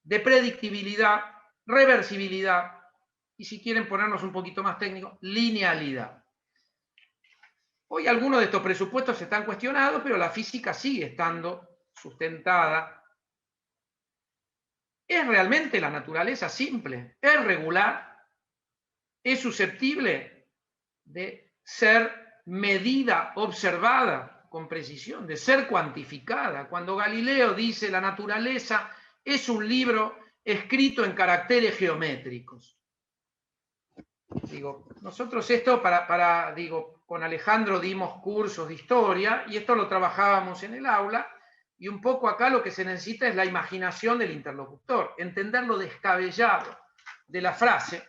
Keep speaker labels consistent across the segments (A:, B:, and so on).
A: de predictibilidad, reversibilidad y, si quieren ponernos un poquito más técnicos, linealidad. Hoy algunos de estos presupuestos están cuestionados, pero la física sigue estando sustentada. ¿Es realmente la naturaleza simple? ¿Es regular? ¿Es susceptible de ser medida, observada con precisión, de ser cuantificada? Cuando Galileo dice la naturaleza es un libro escrito en caracteres geométricos. Digo, nosotros esto digo, con Alejandro dimos cursos de historia y esto lo trabajábamos en el aula, y un poco acá lo que se necesita es la imaginación del interlocutor, entender lo descabellado de la frase,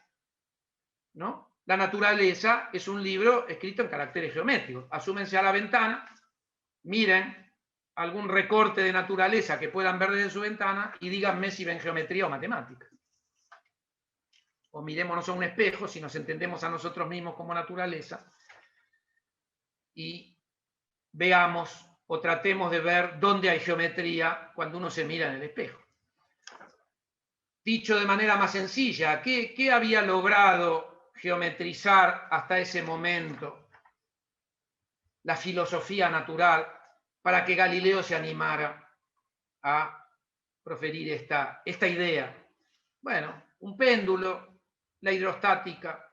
A: ¿no? La naturaleza es un libro escrito en caracteres geométricos. Asúmense a la ventana, miren algún recorte de naturaleza que puedan ver desde su ventana y díganme si ven geometría o matemáticas. O mirémonos a un espejo, si nos entendemos a nosotros mismos como naturaleza, y veamos o tratemos de ver dónde hay geometría cuando uno se mira en el espejo. Dicho de manera más sencilla, ¿qué había logrado geometrizar hasta ese momento la filosofía natural para que Galileo se animara a proferir esta idea? Bueno, un péndulo, la hidrostática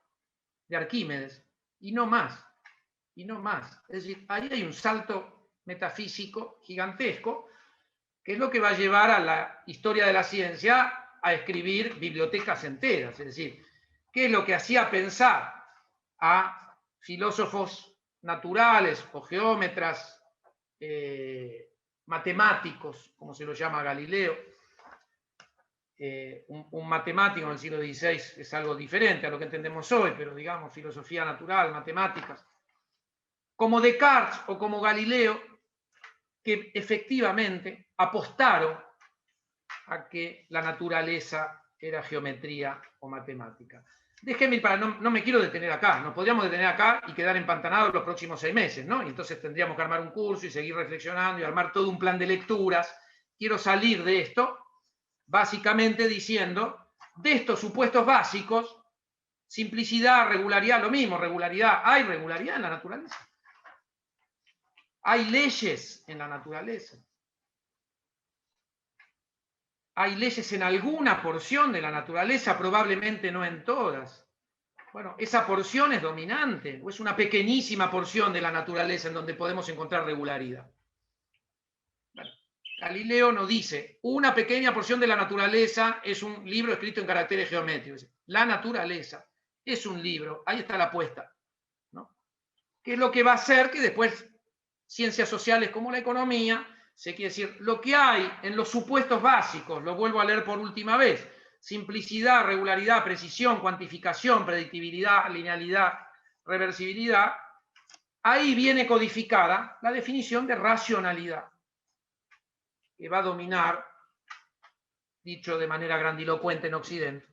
A: de Arquímedes, y no más, y no más. Es decir, ahí hay un salto metafísico gigantesco, que es lo que va a llevar a la historia de la ciencia a escribir bibliotecas enteras. Es decir, ¿qué es lo que hacía pensar a filósofos naturales o geómetras, matemáticos, como se lo llama Galileo? Un matemático en el siglo XVI es algo diferente a lo que entendemos hoy, pero digamos filosofía natural, matemáticas, como Descartes o como Galileo, que efectivamente apostaron a que la naturaleza era geometría o matemática. Déjenme, no me quiero detener acá, nos podríamos detener acá y quedar empantanados los próximos 6 meses, ¿no? Y entonces tendríamos que armar un curso y seguir reflexionando y armar todo un plan de lecturas. Quiero salir de esto básicamente diciendo, de estos supuestos básicos, simplicidad, regularidad, lo mismo, regularidad. ¿Hay regularidad en la naturaleza? ¿Hay leyes en la naturaleza? ¿Hay leyes en alguna porción de la naturaleza? Probablemente no en todas. Bueno, esa porción es dominante, o es una pequeñísima porción de la naturaleza en donde podemos encontrar regularidad. Bueno, Galileo nos dice, una pequeña porción de la naturaleza es un libro escrito en caracteres geométricos. La naturaleza es un libro, ahí está la apuesta, ¿no? ¿Qué es lo que va a hacer que después ciencias sociales como la economía, se quiere decir, lo que hay en los supuestos básicos, lo vuelvo a leer por última vez, simplicidad, regularidad, precisión, cuantificación, predictibilidad, linealidad, reversibilidad, ahí viene codificada la definición de racionalidad, que va a dominar, dicho de manera grandilocuente en Occidente,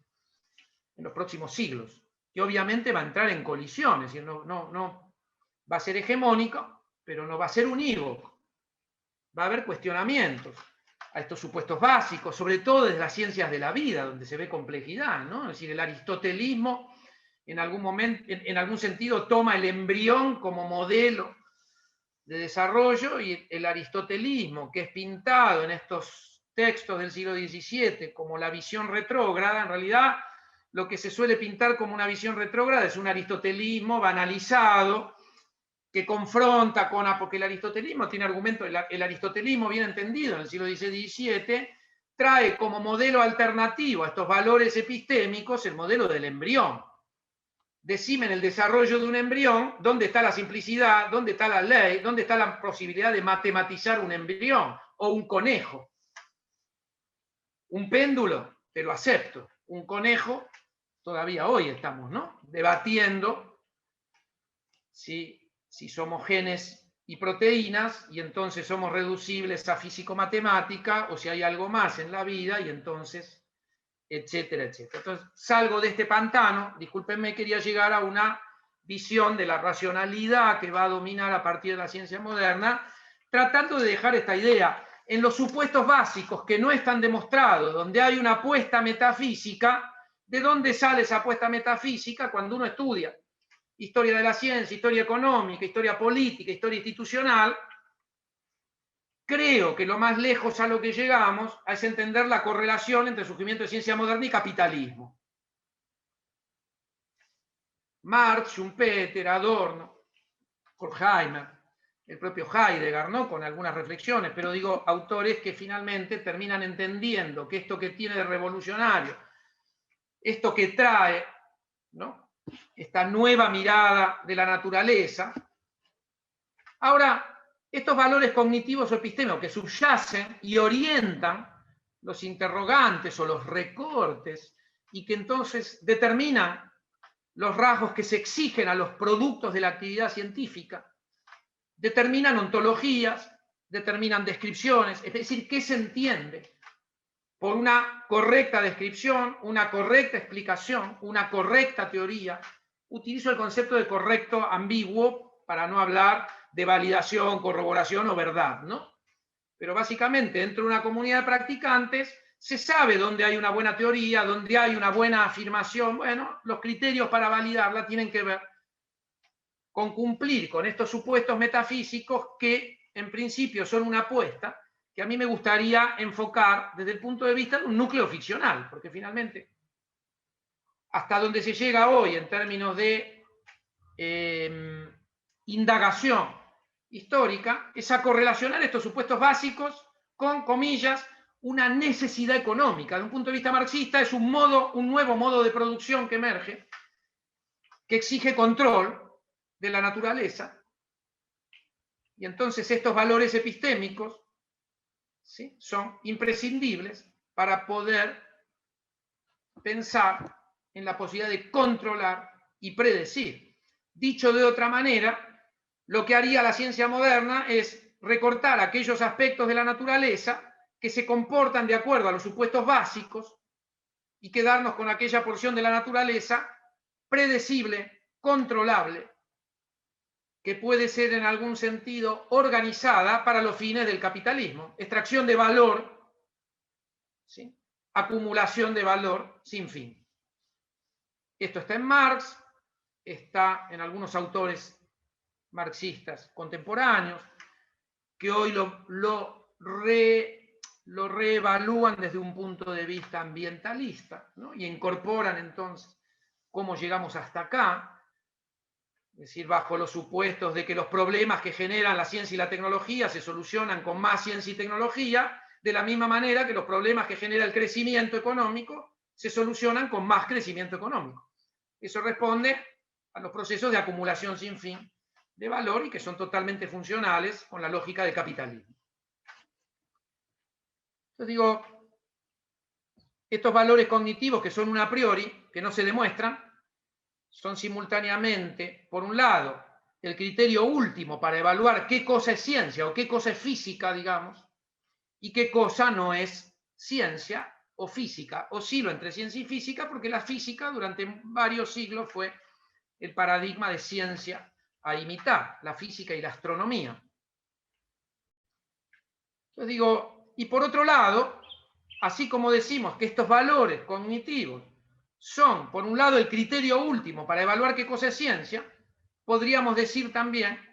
A: en los próximos siglos, que obviamente va a entrar en colisiones, no va a ser hegemónico, pero no va a ser unívoco. Va a haber cuestionamientos a estos supuestos básicos, sobre todo desde las ciencias de la vida, donde se ve complejidad, ¿no? Es decir, el aristotelismo en algún momento, en algún sentido, toma el embrión como modelo de desarrollo, y el aristotelismo, que es pintado en estos textos del siglo XVII como la visión retrógrada, en realidad lo que se suele pintar como una visión retrógrada es un aristotelismo banalizado, que confronta porque el aristotelismo tiene argumentos, el aristotelismo bien entendido en el siglo XVI trae como modelo alternativo a estos valores epistémicos el modelo del embrión. Decime en el desarrollo de un embrión dónde está la simplicidad, dónde está la ley, dónde está la posibilidad de matematizar un embrión o un conejo. Un péndulo, te lo acepto. Un conejo, todavía hoy estamos, ¿no?, debatiendo si somos genes y proteínas, y entonces somos reducibles a físico-matemática, o si hay algo más en la vida, y entonces, etcétera, etcétera. Entonces, salgo de este pantano, discúlpenme, quería llegar a una visión de la racionalidad que va a dominar a partir de la ciencia moderna, tratando de dejar esta idea. en los supuestos básicos que no están demostrados, donde hay una apuesta metafísica, ¿de dónde sale esa apuesta metafísica? Cuando uno estudia historia de la ciencia, historia económica, historia política, historia institucional, creo que lo más lejos a lo que llegamos es entender la correlación entre el surgimiento de ciencia moderna y capitalismo. Marx, Schumpeter, Adorno, Horkheimer, el propio Heidegger, ¿no? Con algunas reflexiones, pero digo, autores que finalmente terminan entendiendo que esto que tiene de revolucionario, esto que trae, ¿no?, esta nueva mirada de la naturaleza. Ahora, estos valores cognitivos o epistémicos que subyacen y orientan los interrogantes o los recortes y que entonces determinan los rasgos que se exigen a los productos de la actividad científica, determinan ontologías, determinan descripciones, es decir, qué se entiende por una correcta descripción, una correcta explicación, una correcta teoría. Utilizo el concepto de correcto ambiguo para no hablar de validación, corroboración o verdad, ¿no? Pero básicamente dentro de una comunidad de practicantes se sabe dónde hay una buena teoría, dónde hay una buena afirmación. Bueno, los criterios para validarla tienen que ver con cumplir con estos supuestos metafísicos que en principio son una apuesta que a mí me gustaría enfocar desde el punto de vista de un núcleo ficcional, porque finalmente hasta donde se llega hoy en términos de indagación histórica es a correlacionar estos supuestos básicos con, comillas, una necesidad económica. Desde un punto de vista marxista es un nuevo modo de producción que emerge, que exige control de la naturaleza, y entonces estos valores epistémicos, ¿sí?, son imprescindibles para poder pensar en la posibilidad de controlar y predecir. Dicho de otra manera, lo que haría la ciencia moderna es recortar aquellos aspectos de la naturaleza que se comportan de acuerdo a los supuestos básicos y quedarnos con aquella porción de la naturaleza predecible, controlable, que puede ser en algún sentido organizada para los fines del capitalismo. Extracción de valor, ¿sí?, acumulación de valor sin fin. Esto está en Marx, está en algunos autores marxistas contemporáneos, que hoy lo reevalúan desde un punto de vista ambientalista, ¿no?, y incorporan entonces cómo llegamos hasta acá, es decir, bajo los supuestos de que los problemas que generan la ciencia y la tecnología se solucionan con más ciencia y tecnología, de la misma manera que los problemas que genera el crecimiento económico se solucionan con más crecimiento económico. Eso responde a los procesos de acumulación sin fin de valor y que son totalmente funcionales con la lógica del capitalismo. Entonces digo, estos valores cognitivos que son un a priori, que no se demuestran, son simultáneamente, por un lado, el criterio último para evaluar qué cosa es ciencia o qué cosa es física, digamos, y qué cosa no es ciencia o física. Oscilo entre ciencia y física porque la física durante varios siglos fue el paradigma de ciencia a imitar, la física y la astronomía. Entonces digo, y por otro lado, así como decimos que estos valores cognitivos son, por un lado, el criterio último para evaluar qué cosa es ciencia, podríamos decir también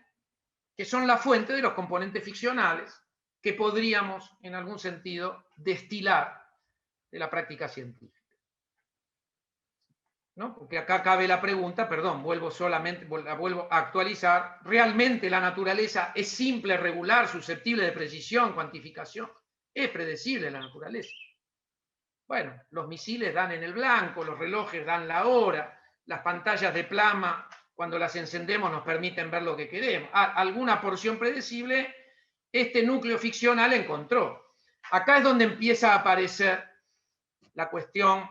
A: que son la fuente de los componentes ficcionales que podríamos, en algún sentido, destilar de la práctica científica, ¿no? Porque acá cabe la pregunta, perdón, vuelvo a actualizar, ¿realmente la naturaleza es simple, regular, susceptible de precisión, cuantificación? ¿Es predecible la naturaleza? Bueno, los misiles dan en el blanco, los relojes dan la hora, las pantallas de plasma, cuando las encendemos, nos permiten ver lo que queremos. Alguna porción predecible, este núcleo ficcional encontró. Acá es donde empieza a aparecer la cuestión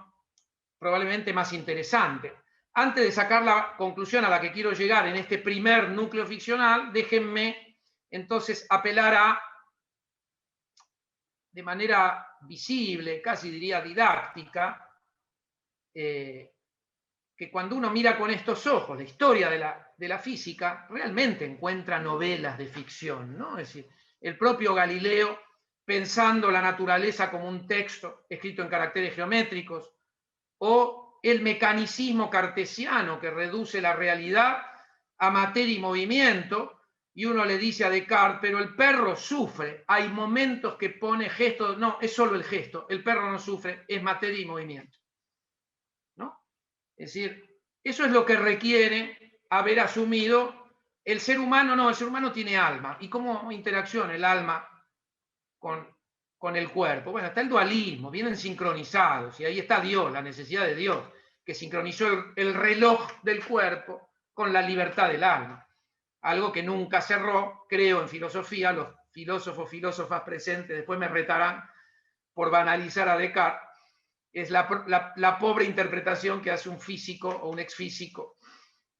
A: probablemente más interesante. Antes de sacar la conclusión a la que quiero llegar en este primer núcleo ficcional, déjenme entonces apelar de manera visible, casi diría didáctica, que cuando uno mira con estos ojos la historia de la física, realmente encuentra novelas de ficción, ¿no? Es decir, el propio Galileo pensando la naturaleza como un texto escrito en caracteres geométricos, o el mecanicismo cartesiano que reduce la realidad a materia y movimiento, y uno le dice a Descartes, pero el perro sufre, hay momentos que pone gesto, no, es solo el gesto, el perro no sufre, es materia y movimiento. ¿No? Es decir, eso es lo que requiere haber asumido el ser humano. No, el ser humano tiene alma. ¿Y cómo interacciona el alma con el cuerpo? Bueno, está el dualismo, vienen sincronizados, y ahí está Dios, la necesidad de Dios, que sincronizó el reloj del cuerpo con la libertad del alma. Algo que nunca cerró, creo, en filosofía. Los filósofas presentes después me retarán por banalizar a Descartes. Es la pobre interpretación que hace un físico o un exfísico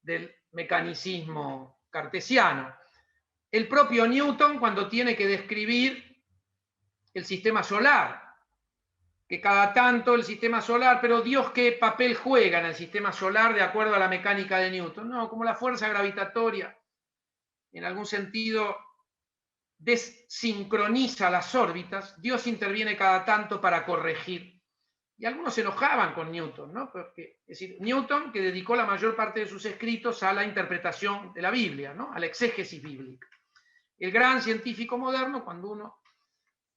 A: del mecanicismo cartesiano. El propio Newton, cuando tiene que describir el sistema solar, que cada tanto el sistema solar, pero Dios, ¿qué papel juega en el sistema solar de acuerdo a la mecánica de Newton? No, como la fuerza gravitatoria, en algún sentido, desincroniza las órbitas, Dios interviene cada tanto para corregir. Y algunos se enojaban con Newton, ¿no? Porque, es decir, Newton, que dedicó la mayor parte de sus escritos a la interpretación de la Biblia, ¿no? A la exégesis bíblica. El gran científico moderno, cuando uno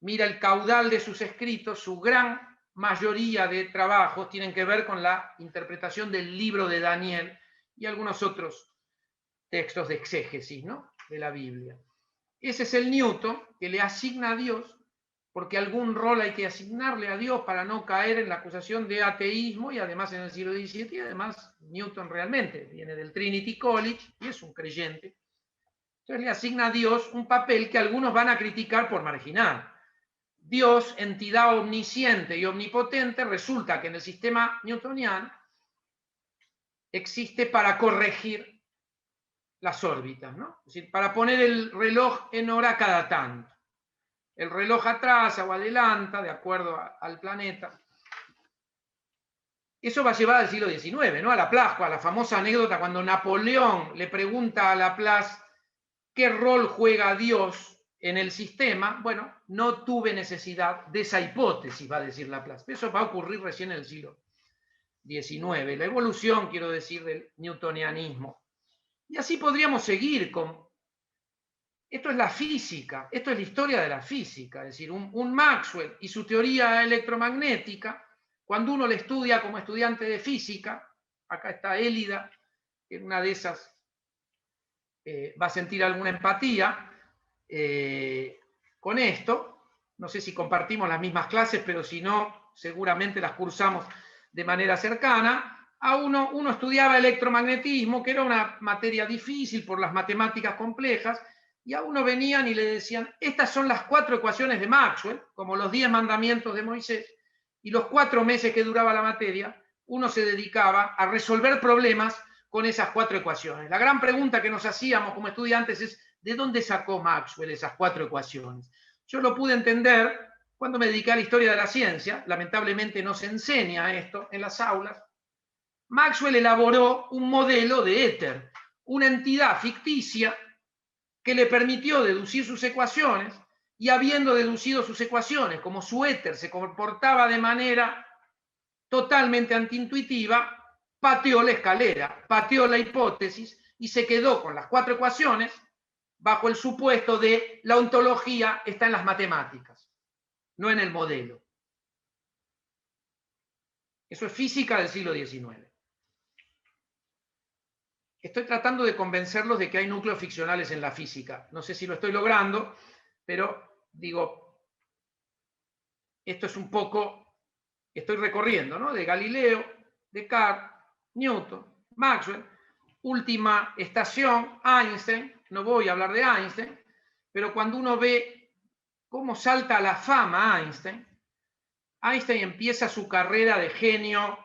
A: mira el caudal de sus escritos, su gran mayoría de trabajos tienen que ver con la interpretación del libro de Daniel y algunos otros textos de exégesis, ¿no? De la Biblia. Ese es el Newton que le asigna a Dios, porque algún rol hay que asignarle a Dios para no caer en la acusación de ateísmo, y además en el siglo XVII, y además Newton realmente viene del Trinity College y es un creyente. Entonces le asigna a Dios un papel que algunos van a criticar por marginal. Dios, entidad omnisciente y omnipotente, resulta que en el sistema newtoniano existe para corregir las órbitas, ¿no? Es decir, para poner el reloj en hora cada tanto. El reloj atrasa o adelanta de acuerdo al planeta. Eso va a llevar al siglo XIX, ¿no? A Laplace, a la famosa anécdota cuando Napoleón le pregunta a Laplace qué rol juega Dios en el sistema. Bueno, no tuve necesidad de esa hipótesis, va a decir Laplace. Eso va a ocurrir recién en el siglo XIX. La evolución, quiero decir, del newtonianismo. Y así podríamos seguir con... Esto es la física, esto es la historia de la física, es decir, un Maxwell y su teoría electromagnética, cuando uno le estudia como estudiante de física, acá está Élida, en una de esas va a sentir alguna empatía con esto, no sé si compartimos las mismas clases, pero si no, seguramente las cursamos de manera cercana. Uno estudiaba electromagnetismo, que era una materia difícil por las matemáticas complejas, y a uno venían y le decían, estas son las 4 ecuaciones de Maxwell, como los 10 mandamientos de Moisés, y los 4 meses que duraba la materia, uno se dedicaba a resolver problemas con esas 4 ecuaciones. La gran pregunta que nos hacíamos como estudiantes es, ¿de dónde sacó Maxwell esas 4 ecuaciones? Yo lo pude entender cuando me dediqué a la historia de la ciencia. Lamentablemente no se enseña esto en las aulas. Maxwell elaboró un modelo de éter, una entidad ficticia que le permitió deducir sus ecuaciones, y habiendo deducido sus ecuaciones, como su éter se comportaba de manera totalmente antiintuitiva, pateó la escalera, pateó la hipótesis y se quedó con las 4 ecuaciones bajo el supuesto de la ontología está en las matemáticas, no en el modelo. Eso es física del siglo XIX. Estoy tratando de convencerlos de que hay núcleos ficcionales en la física. No sé si lo estoy logrando, pero digo, esto es un poco, estoy recorriendo, ¿no? De Galileo, Descartes, Newton, Maxwell, última estación, Einstein. No voy a hablar de Einstein, pero cuando uno ve cómo salta a la fama Einstein, Einstein empieza su carrera de genio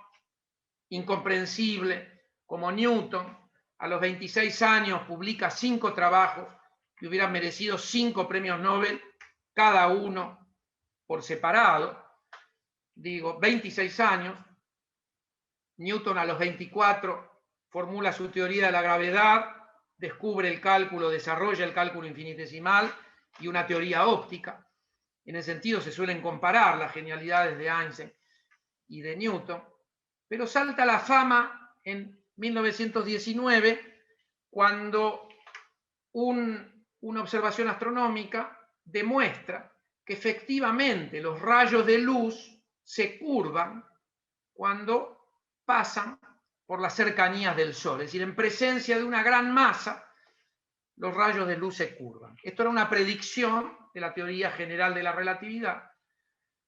A: incomprensible, como Newton. A los 26 años publica 5 trabajos que hubieran merecido 5 premios Nobel, cada uno por separado. Digo, 26 años. Newton a los 24 formula su teoría de la gravedad, descubre el cálculo, desarrolla el cálculo infinitesimal y una teoría óptica. En ese sentido se suelen comparar las genialidades de Einstein y de Newton, pero salta a la fama en 1919 cuando una observación astronómica demuestra que efectivamente los rayos de luz se curvan cuando pasan por las cercanías del Sol, es decir, en presencia de una gran masa, los rayos de luz se curvan. Esto era una predicción de la teoría general de la relatividad.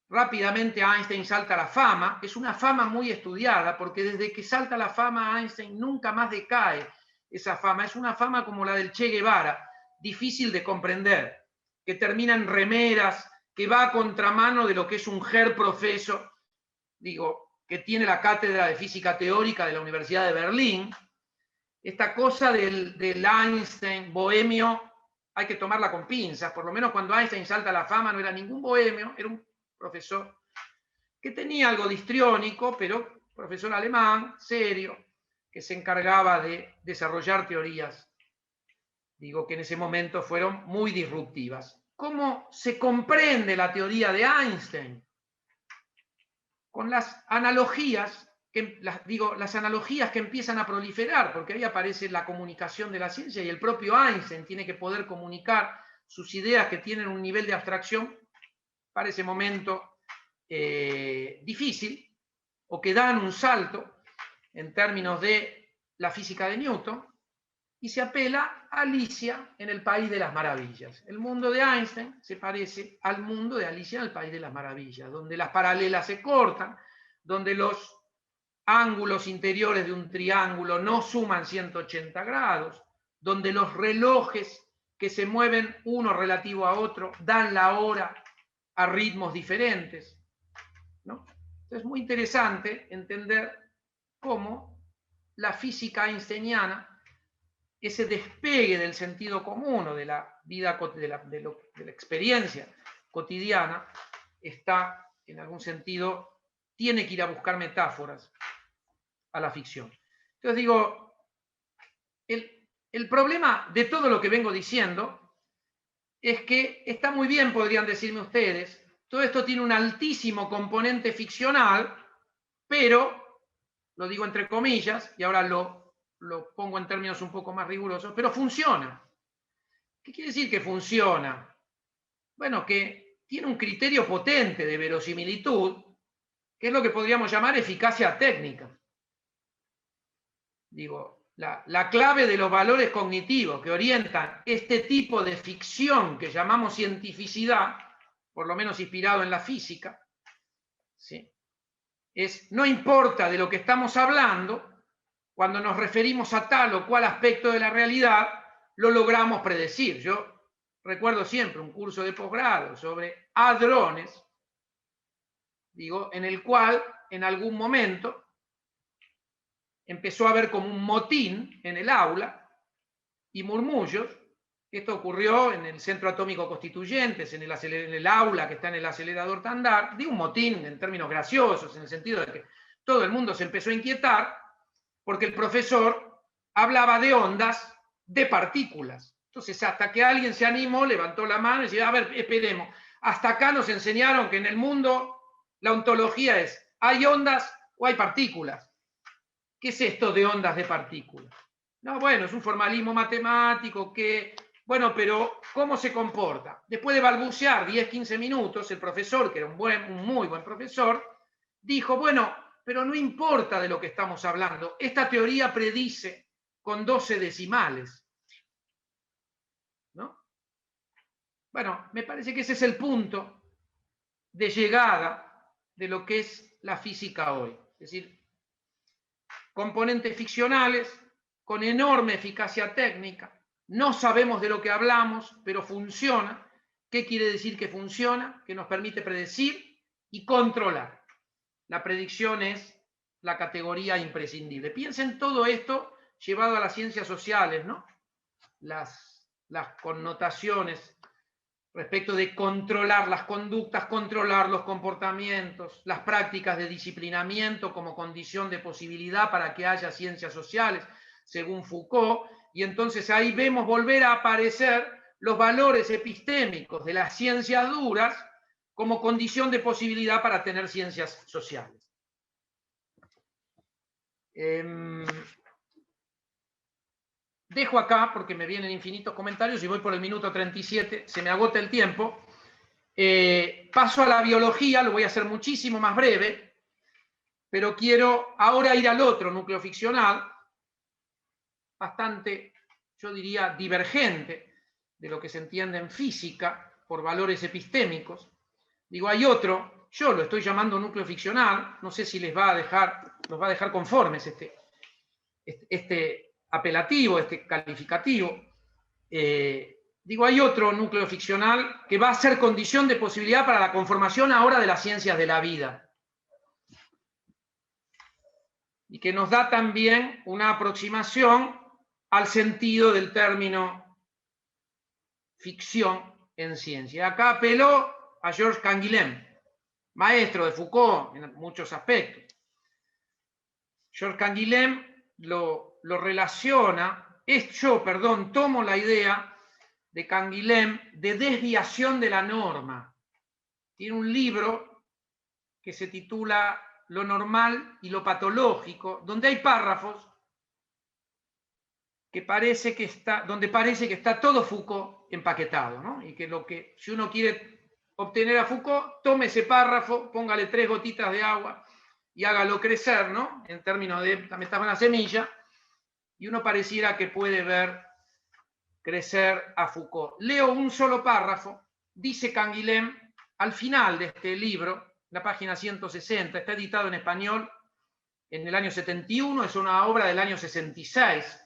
A: Rápidamente Einstein salta a la fama, es una fama muy estudiada, porque desde que salta a la fama Einstein nunca más decae esa fama, es una fama como la del Che Guevara, difícil de comprender, que termina en remeras, que va a contramano de lo que es un ger profeso, digo, que tiene la cátedra de física teórica de la Universidad de Berlín. Esta cosa del Einstein bohemio hay que tomarla con pinzas, por lo menos cuando Einstein salta a la fama no era ningún bohemio, era un profesor que tenía algo de histriónico, pero profesor alemán, serio, que se encargaba de desarrollar teorías, digo, que en ese momento fueron muy disruptivas. ¿Cómo se comprende la teoría de Einstein? Con las analogías, las analogías que empiezan a proliferar, porque ahí aparece la comunicación de la ciencia y el propio Einstein tiene que poder comunicar sus ideas que tienen un nivel de abstracción para ese momento difícil, o que dan un salto en términos de la física de Newton, y se apela a Alicia en el País de las Maravillas. El mundo de Einstein se parece al mundo de Alicia en el País de las Maravillas, donde las paralelas se cortan, donde los ángulos interiores de un triángulo no suman 180 grados, donde los relojes que se mueven uno relativo a otro dan la hora a ritmos diferentes, ¿no? Entonces es muy interesante entender cómo la física einsteiniana, ese despegue del sentido común o de la vida, de la experiencia cotidiana, está, en algún sentido, tiene que ir a buscar metáforas a la ficción. Entonces digo, el problema de todo lo que vengo diciendo es que está muy bien, podrían decirme ustedes, todo esto tiene un altísimo componente ficcional, pero, lo digo entre comillas, y ahora lo pongo en términos un poco más rigurosos, pero funciona. ¿Qué quiere decir que funciona? Bueno, que tiene un criterio potente de verosimilitud, que es lo que podríamos llamar eficacia técnica. Digo, la clave de los valores cognitivos que orientan este tipo de ficción que llamamos cientificidad, por lo menos inspirado en la física, ¿sí?, es, no importa de lo que estamos hablando, cuando nos referimos a tal o cual aspecto de la realidad, lo logramos predecir. Yo recuerdo siempre un curso de posgrado sobre hadrones, digo, en el cual en algún momento empezó a haber como un motín en el aula y murmullos. Esto ocurrió en el Centro Atómico Constituyentes, en el aula que está en el acelerador Tandar, de un motín en términos graciosos, en el sentido de que todo el mundo se empezó a inquietar porque el profesor hablaba de ondas de partículas. Entonces, hasta que alguien se animó, levantó la mano y decía, a ver, esperemos. Hasta acá nos enseñaron que en el mundo la ontología es, ¿hay ondas o hay partículas? ¿Qué es esto de ondas de partículas? No, bueno, es un formalismo matemático que, bueno, pero ¿cómo se comporta? Después de balbucear 10, 15 minutos, el profesor, que era un muy buen profesor, dijo, bueno, pero no importa de lo que estamos hablando. Esta teoría predice con 12 decimales, ¿no? Bueno, me parece que ese es el punto de llegada de lo que es la física hoy. Es decir, componentes ficcionales con enorme eficacia técnica. No sabemos de lo que hablamos, pero funciona. ¿Qué quiere decir que funciona? Que nos permite predecir y controlar. La predicción es la categoría imprescindible. Piensen todo esto llevado a las ciencias sociales, ¿no? Las connotaciones respecto de controlar las conductas, controlar los comportamientos, las prácticas de disciplinamiento como condición de posibilidad para que haya ciencias sociales, según Foucault, y entonces ahí vemos volver a aparecer los valores epistémicos de las ciencias duras como condición de posibilidad para tener ciencias sociales. Dejo acá, porque me vienen infinitos comentarios y voy por el minuto 37, se me agota el tiempo. Paso a la biología, lo voy a hacer muchísimo más breve, pero quiero ahora ir al otro núcleo ficcional, bastante, yo diría, divergente de lo que se entiende en física por valores epistémicos. Digo, hay otro, yo lo estoy llamando núcleo ficcional, no sé si los va a dejar conformes este apelativo, este calificativo. Digo, hay otro núcleo ficcional que va a ser condición de posibilidad para la conformación ahora de las ciencias de la vida. Y que nos da también una aproximación al sentido del término ficción en ciencia. Acá apeló a Georges Canguilhem, maestro de Foucault en muchos aspectos. Georges Canguilhem lo relaciona, tomo la idea de Canguilhem de desviación de la norma. Tiene un libro que se titula Lo normal y lo patológico, donde hay párrafos donde parece que está todo Foucault empaquetado, ¿no? Y que si uno quiere obtener a Foucault, tome ese párrafo, póngale 3 gotitas de agua y hágalo crecer, ¿no? En términos de la metáfora de una semilla, y uno pareciera que puede ver crecer a Foucault. Leo un solo párrafo, dice Canguilhem, al final de este libro, la página 160, está editado en español en el año 71, es una obra del año 66.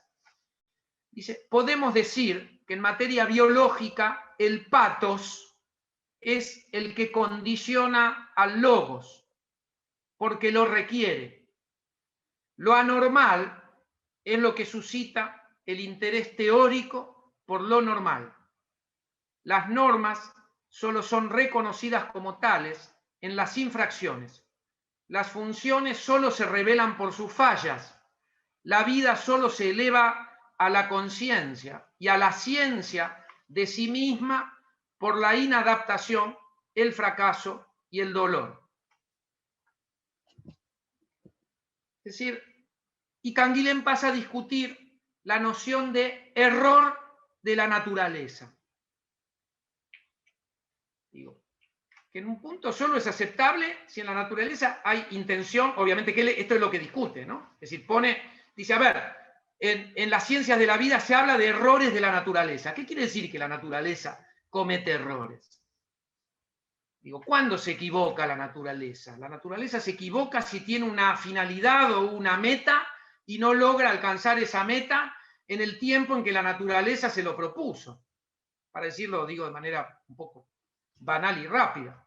A: Dice, podemos decir que en materia biológica el patos es el que condiciona al logos, porque lo requiere. Lo anormal es lo que suscita el interés teórico por lo normal. Las normas solo son reconocidas como tales en las infracciones. Las funciones solo se revelan por sus fallas. La vida solo se eleva a la conciencia y a la ciencia de sí misma por la inadaptación, el fracaso y el dolor. Es decir, y Canguilhem pasa a discutir la noción de error de la naturaleza. Digo, que en un punto solo es aceptable si en la naturaleza hay intención, obviamente que esto es lo que discute, ¿no? Es decir, dice, a ver, en las ciencias de la vida se habla de errores de la naturaleza. ¿Qué quiere decir que la naturaleza comete errores? Digo, ¿cuándo se equivoca la naturaleza? La naturaleza se equivoca si tiene una finalidad o una meta y no logra alcanzar esa meta en el tiempo en que la naturaleza se lo propuso. Para decirlo, digo de manera un poco banal y rápida.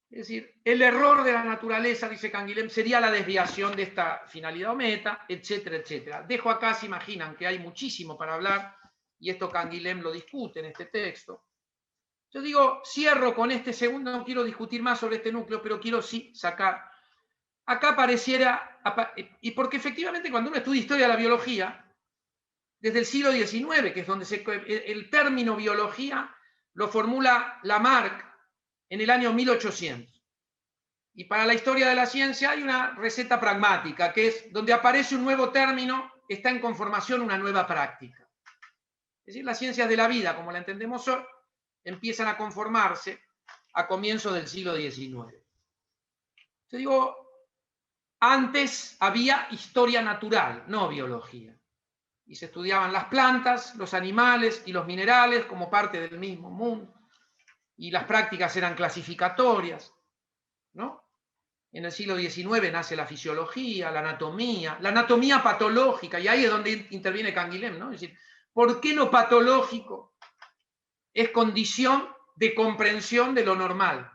A: Es decir, el error de la naturaleza, dice Canguilhem, sería la desviación de esta finalidad o meta, etcétera, etcétera. Dejo acá, se imaginan que hay muchísimo para hablar, y esto Canguilhem lo discute en este texto. Yo digo, cierro con este segundo, no quiero discutir más sobre este núcleo, pero quiero sí sacar. Acá pareciera, y porque efectivamente cuando uno estudia historia de la biología, desde el siglo XIX, que es donde el término biología lo formula Lamarck en el año 1800. Y para la historia de la ciencia hay una receta pragmática, que es donde aparece un nuevo término, está en conformación una nueva práctica. Es decir, las ciencias de la vida, como la entendemos hoy, empiezan a conformarse a comienzos del siglo XIX. Yo digo, antes había historia natural, no biología. Y se estudiaban las plantas, los animales y los minerales como parte del mismo mundo. Y las prácticas eran clasificatorias, ¿no? En el siglo XIX nace la fisiología, la anatomía patológica, y ahí es donde interviene Canguilhem, ¿no? Es decir, ¿por qué lo patológico es condición de comprensión de lo normal?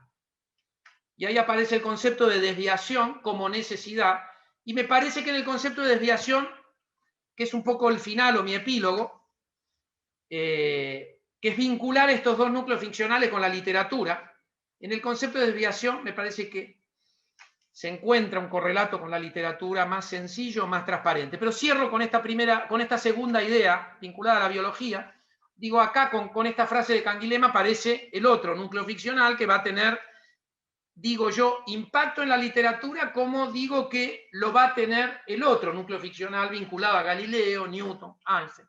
A: Y ahí aparece el concepto de desviación como necesidad, y me parece que en el concepto de desviación, que es un poco el final o mi epílogo, que es vincular estos dos núcleos ficcionales con la literatura, en el concepto de desviación me parece que se encuentra un correlato con la literatura más sencillo, más transparente. Pero cierro con esta segunda idea vinculada a la biología, digo, acá con esta frase de Canguilhem aparece el otro núcleo ficcional que va a tener, digo yo, impacto en la literatura, como digo que lo va a tener el otro núcleo ficcional vinculado a Galileo, Newton, Einstein,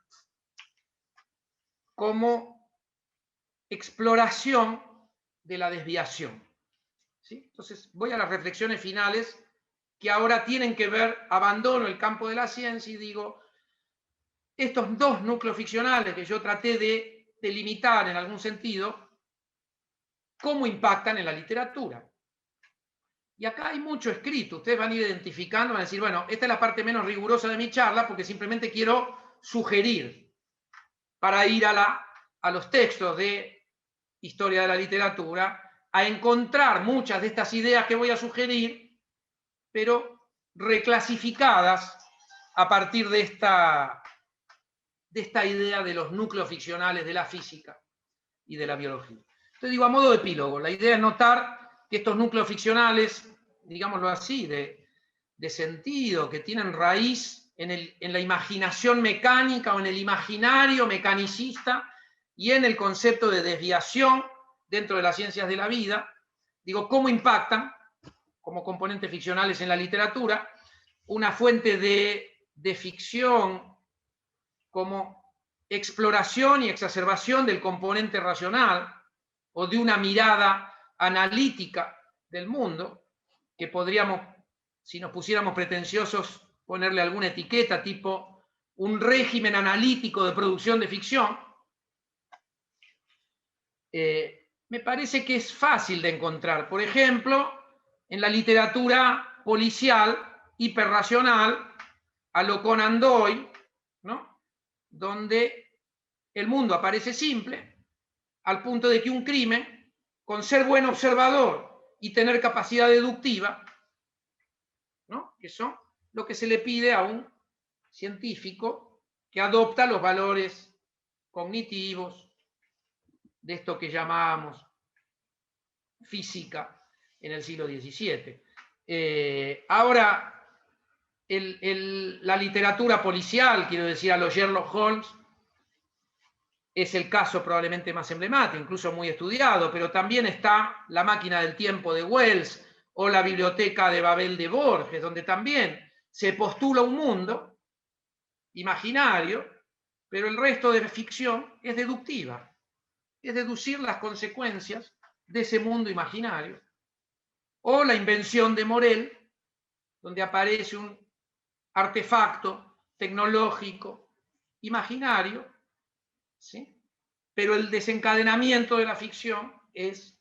A: como exploración de la desviación. ¿Sí? Entonces voy a las reflexiones finales que ahora tienen que ver, abandono el campo de la ciencia y digo, estos dos núcleos ficcionales que yo traté de delimitar en algún sentido, ¿cómo impactan en la literatura? Y acá hay mucho escrito, ustedes van a ir identificando, van a decir, bueno, esta es la parte menos rigurosa de mi charla porque simplemente quiero sugerir para ir a los textos de historia de la literatura, a encontrar muchas de estas ideas que voy a sugerir, pero reclasificadas a partir de esta idea de los núcleos ficcionales de la física y de la biología. Entonces digo, a modo de epílogo, la idea es notar que estos núcleos ficcionales, digámoslo así, de sentido, que tienen raíz en la imaginación mecánica o en el imaginario mecanicista y en el concepto de desviación dentro de las ciencias de la vida, digo, cómo impactan como componentes ficcionales en la literatura, una fuente de ficción como exploración y exacerbación del componente racional o de una mirada analítica del mundo, que podríamos, si nos pusiéramos pretenciosos, ponerle alguna etiqueta tipo un régimen analítico de producción de ficción. Me parece que es fácil de encontrar. Por ejemplo, en la literatura policial hiperracional, a lo Conan Doyle, ¿no? Donde el mundo aparece simple, al punto de que un crimen, con ser buen observador y tener capacidad deductiva, ¿no? Que son lo que se le pide a un científico que adopta los valores cognitivos de esto que llamábamos física en el siglo XVII. Ahora, la literatura policial, quiero decir, a los Sherlock Holmes, es el caso probablemente más emblemático, incluso muy estudiado, pero también está La máquina del tiempo de Wells o la biblioteca de Babel de Borges, donde también se postula un mundo imaginario, pero el resto de ficción es deductiva, es deducir las consecuencias de ese mundo imaginario. O La invención de Morel, donde aparece un artefacto tecnológico imaginario, ¿sí? Pero el desencadenamiento de la ficción es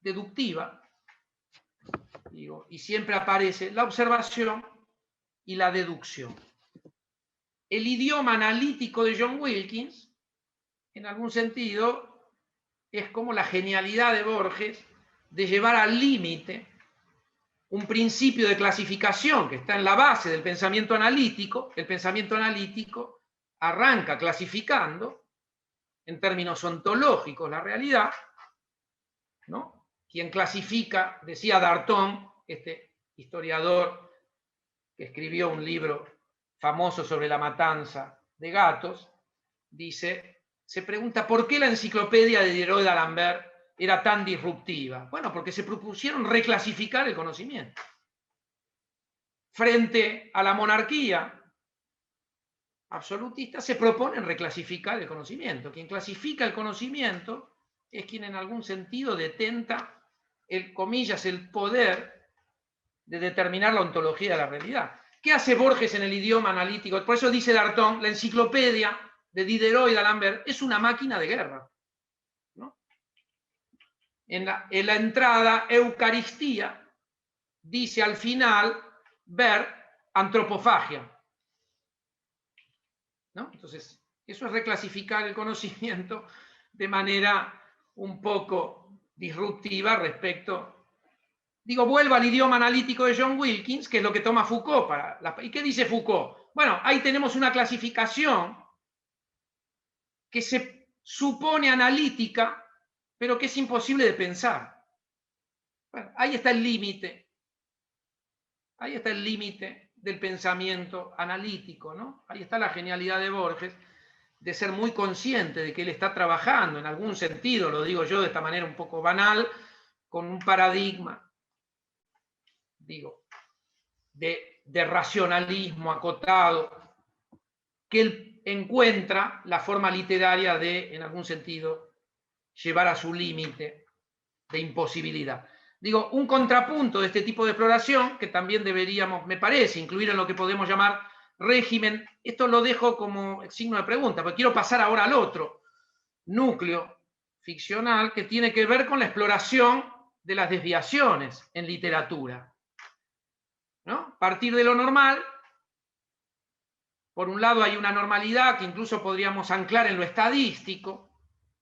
A: deductiva, digo, y siempre aparece la observación y la deducción. El idioma analítico de John Wilkins, en algún sentido, es como la genialidad de Borges de llevar al límite un principio de clasificación que está en la base del pensamiento analítico. El pensamiento analítico arranca clasificando en términos ontológicos la realidad, ¿no? Quien clasifica, decía Darton, este historiador que escribió un libro famoso sobre la matanza de gatos, dice, se pregunta por qué la enciclopedia de Diderot d'Alembert era tan disruptiva. Bueno, porque se propusieron reclasificar el conocimiento. Frente a la monarquía absolutista, se proponen reclasificar el conocimiento. Quien clasifica el conocimiento es quien en algún sentido detenta comillas, el poder de determinar la ontología de la realidad. ¿Qué hace Borges en el idioma analítico? Por eso dice Darton, la enciclopedia de Diderot y d'Alembert es una máquina de guerra, ¿no? En la entrada, Eucaristía, dice al final, ver antropofagia, ¿no? Entonces, eso es reclasificar el conocimiento de manera un poco disruptiva respecto. Digo, vuelvo al idioma analítico de John Wilkins, que es lo que toma Foucault. ¿Y qué dice Foucault? Bueno, ahí tenemos una clasificación que se supone analítica, pero que es imposible de pensar. Bueno, ahí está el límite. Ahí está el límite del pensamiento analítico, ¿no? Ahí está la genialidad de Borges. de ser muy consciente de que él está trabajando, en algún sentido, lo digo yo de esta manera un poco banal, con un paradigma, digo, de racionalismo acotado, que él encuentra la forma literaria de, en algún sentido, llevar a su límite de imposibilidad. Digo, un contrapunto de este tipo de exploración, que también deberíamos, me parece, incluir en lo que podemos llamar régimen. Esto lo dejo como signo de pregunta, porque quiero pasar ahora al otro núcleo ficcional que tiene que ver con la exploración de las desviaciones en literatura, ¿no? Partir de lo normal. Por un lado hay una normalidad que incluso podríamos anclar en lo estadístico,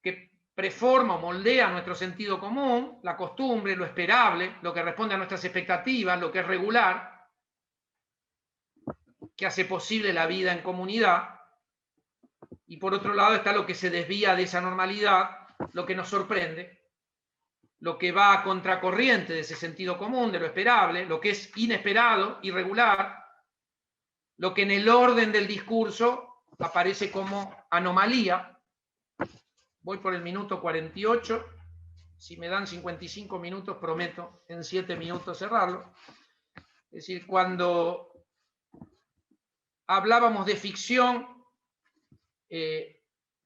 A: que preforma o moldea nuestro sentido común, la costumbre, lo esperable, lo que responde a nuestras expectativas, lo que es regular, que hace posible la vida en comunidad. Y por otro lado está lo que se desvía de esa normalidad, lo que nos sorprende, lo que va a contracorriente de ese sentido común, de lo esperable, lo que es inesperado, irregular, lo que en el orden del discurso aparece como anomalía. Voy por el minuto 48. Si me dan 55 minutos, prometo en 7 minutos cerrarlo. Es decir, cuando hablábamos de ficción, quiero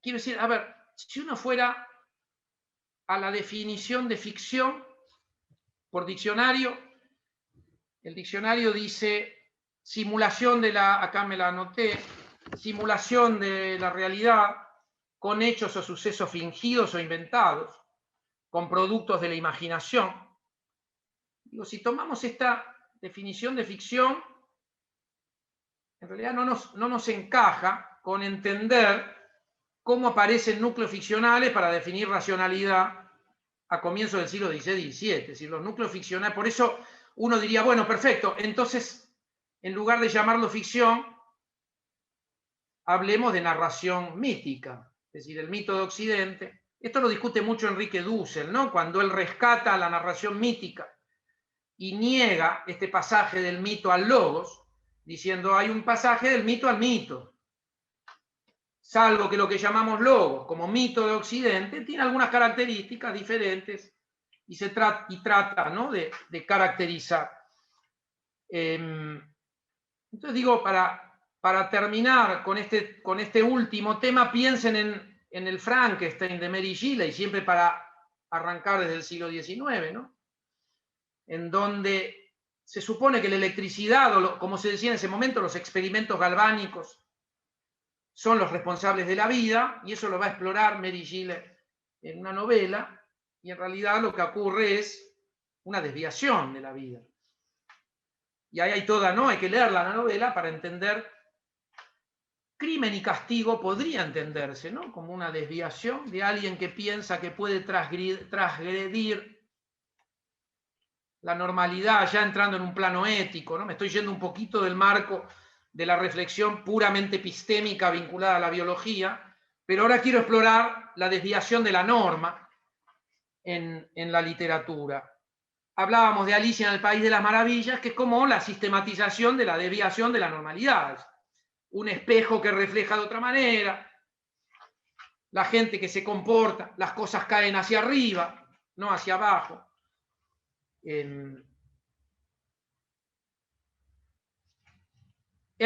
A: decir, a ver, si uno fuera a la definición de ficción por diccionario, el diccionario dice simulación de la, acá me la anoté, simulación de la realidad con hechos o sucesos fingidos o inventados, con productos de la imaginación. Digo, si tomamos esta definición de ficción, en realidad no nos encaja con entender cómo aparecen núcleos ficcionales para definir racionalidad a comienzos del siglo XVI y XVII. Es decir, los núcleos ficcionales, por eso uno diría, bueno, perfecto, entonces, en lugar de llamarlo ficción, hablemos de narración mítica, es decir, el mito de Occidente. Esto lo discute mucho Enrique Dussel, ¿no? Cuando él rescata la narración mítica y niega este pasaje del mito al logos, diciendo hay un pasaje del mito al mito, salvo que lo que llamamos logos como mito de Occidente tiene algunas características diferentes y trata, ¿no? de caracterizar. Entonces digo, para terminar con este último tema, piensen en el Frankenstein de Mary Shelley, siempre para arrancar desde el siglo XIX, ¿no? En donde se supone que la electricidad, o como se decía en ese momento, los experimentos galvánicos, son los responsables de la vida, y eso lo va a explorar Mary Shelley en una novela, y en realidad lo que ocurre es una desviación de la vida. Y ahí hay toda, ¿no? Hay que leerla la novela para entender. Crimen y castigo podría entenderse, ¿no? Como una desviación de alguien que piensa que puede transgredir la normalidad, ya entrando en un plano ético, ¿no? Me estoy yendo un poquito del marco de la reflexión puramente epistémica vinculada a la biología, pero ahora quiero explorar la desviación de la norma en la literatura. Hablábamos de Alicia en el País de las Maravillas, que es como la sistematización de la desviación de la normalidad. Un espejo que refleja de otra manera, la gente que se comporta, las cosas caen hacia arriba, no hacia abajo. El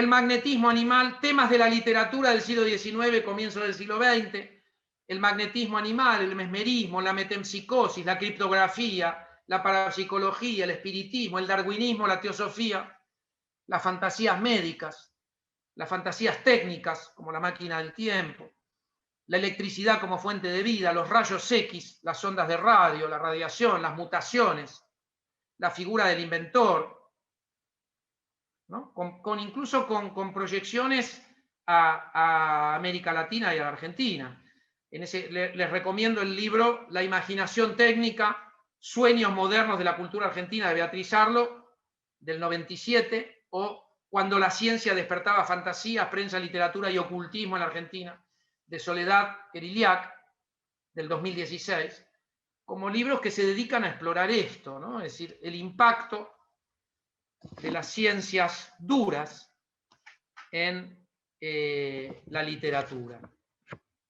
A: magnetismo animal, temas de la literatura del siglo XIX, comienzo del siglo XX, el magnetismo animal, el mesmerismo, la metempsicosis, la criptografía, la parapsicología, el espiritismo, el darwinismo, la teosofía, las fantasías médicas, las fantasías técnicas, como la máquina del tiempo, la electricidad como fuente de vida, los rayos X, las ondas de radio, la radiación, las mutaciones, la figura del inventor, ¿no? Incluso con proyecciones a América Latina y a la Argentina. Les recomiendo el libro La imaginación técnica, Sueños modernos de la cultura argentina, de Beatriz Arlo, del 97, o Cuando la ciencia despertaba fantasías, prensa, literatura y ocultismo en la Argentina, de Soledad Keriliak, del 2016, como libros que se dedican a explorar esto, ¿no? Es decir, el impacto de las ciencias duras en la literatura.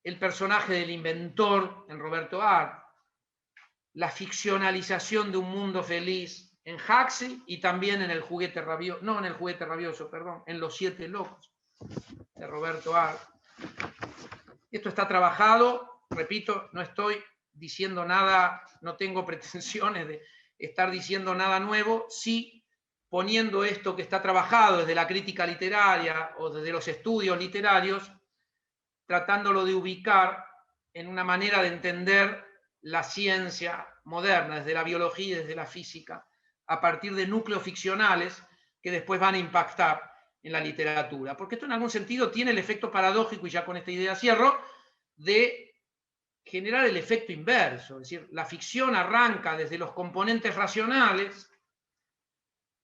A: el personaje del inventor en Roberto Arlt, la ficcionalización de un mundo feliz en Huxley y también en el juguete rabioso, no en el juguete rabioso, perdón, en Los Siete Locos de Roberto Arlt. Esto está trabajado, repito, no estoy diciendo nada, no tengo pretensiones de estar diciendo nada nuevo, sí poniendo esto que está trabajado desde la crítica literaria o desde los estudios literarios, tratándolo de ubicar en una manera de entender la ciencia moderna, desde la biología y desde la física, a partir de núcleos ficcionales que después van a impactar en la literatura. Porque esto en algún sentido tiene el efecto paradójico, y ya con esta idea cierro, de generar el efecto inverso. Es decir, la ficción arranca desde los componentes racionales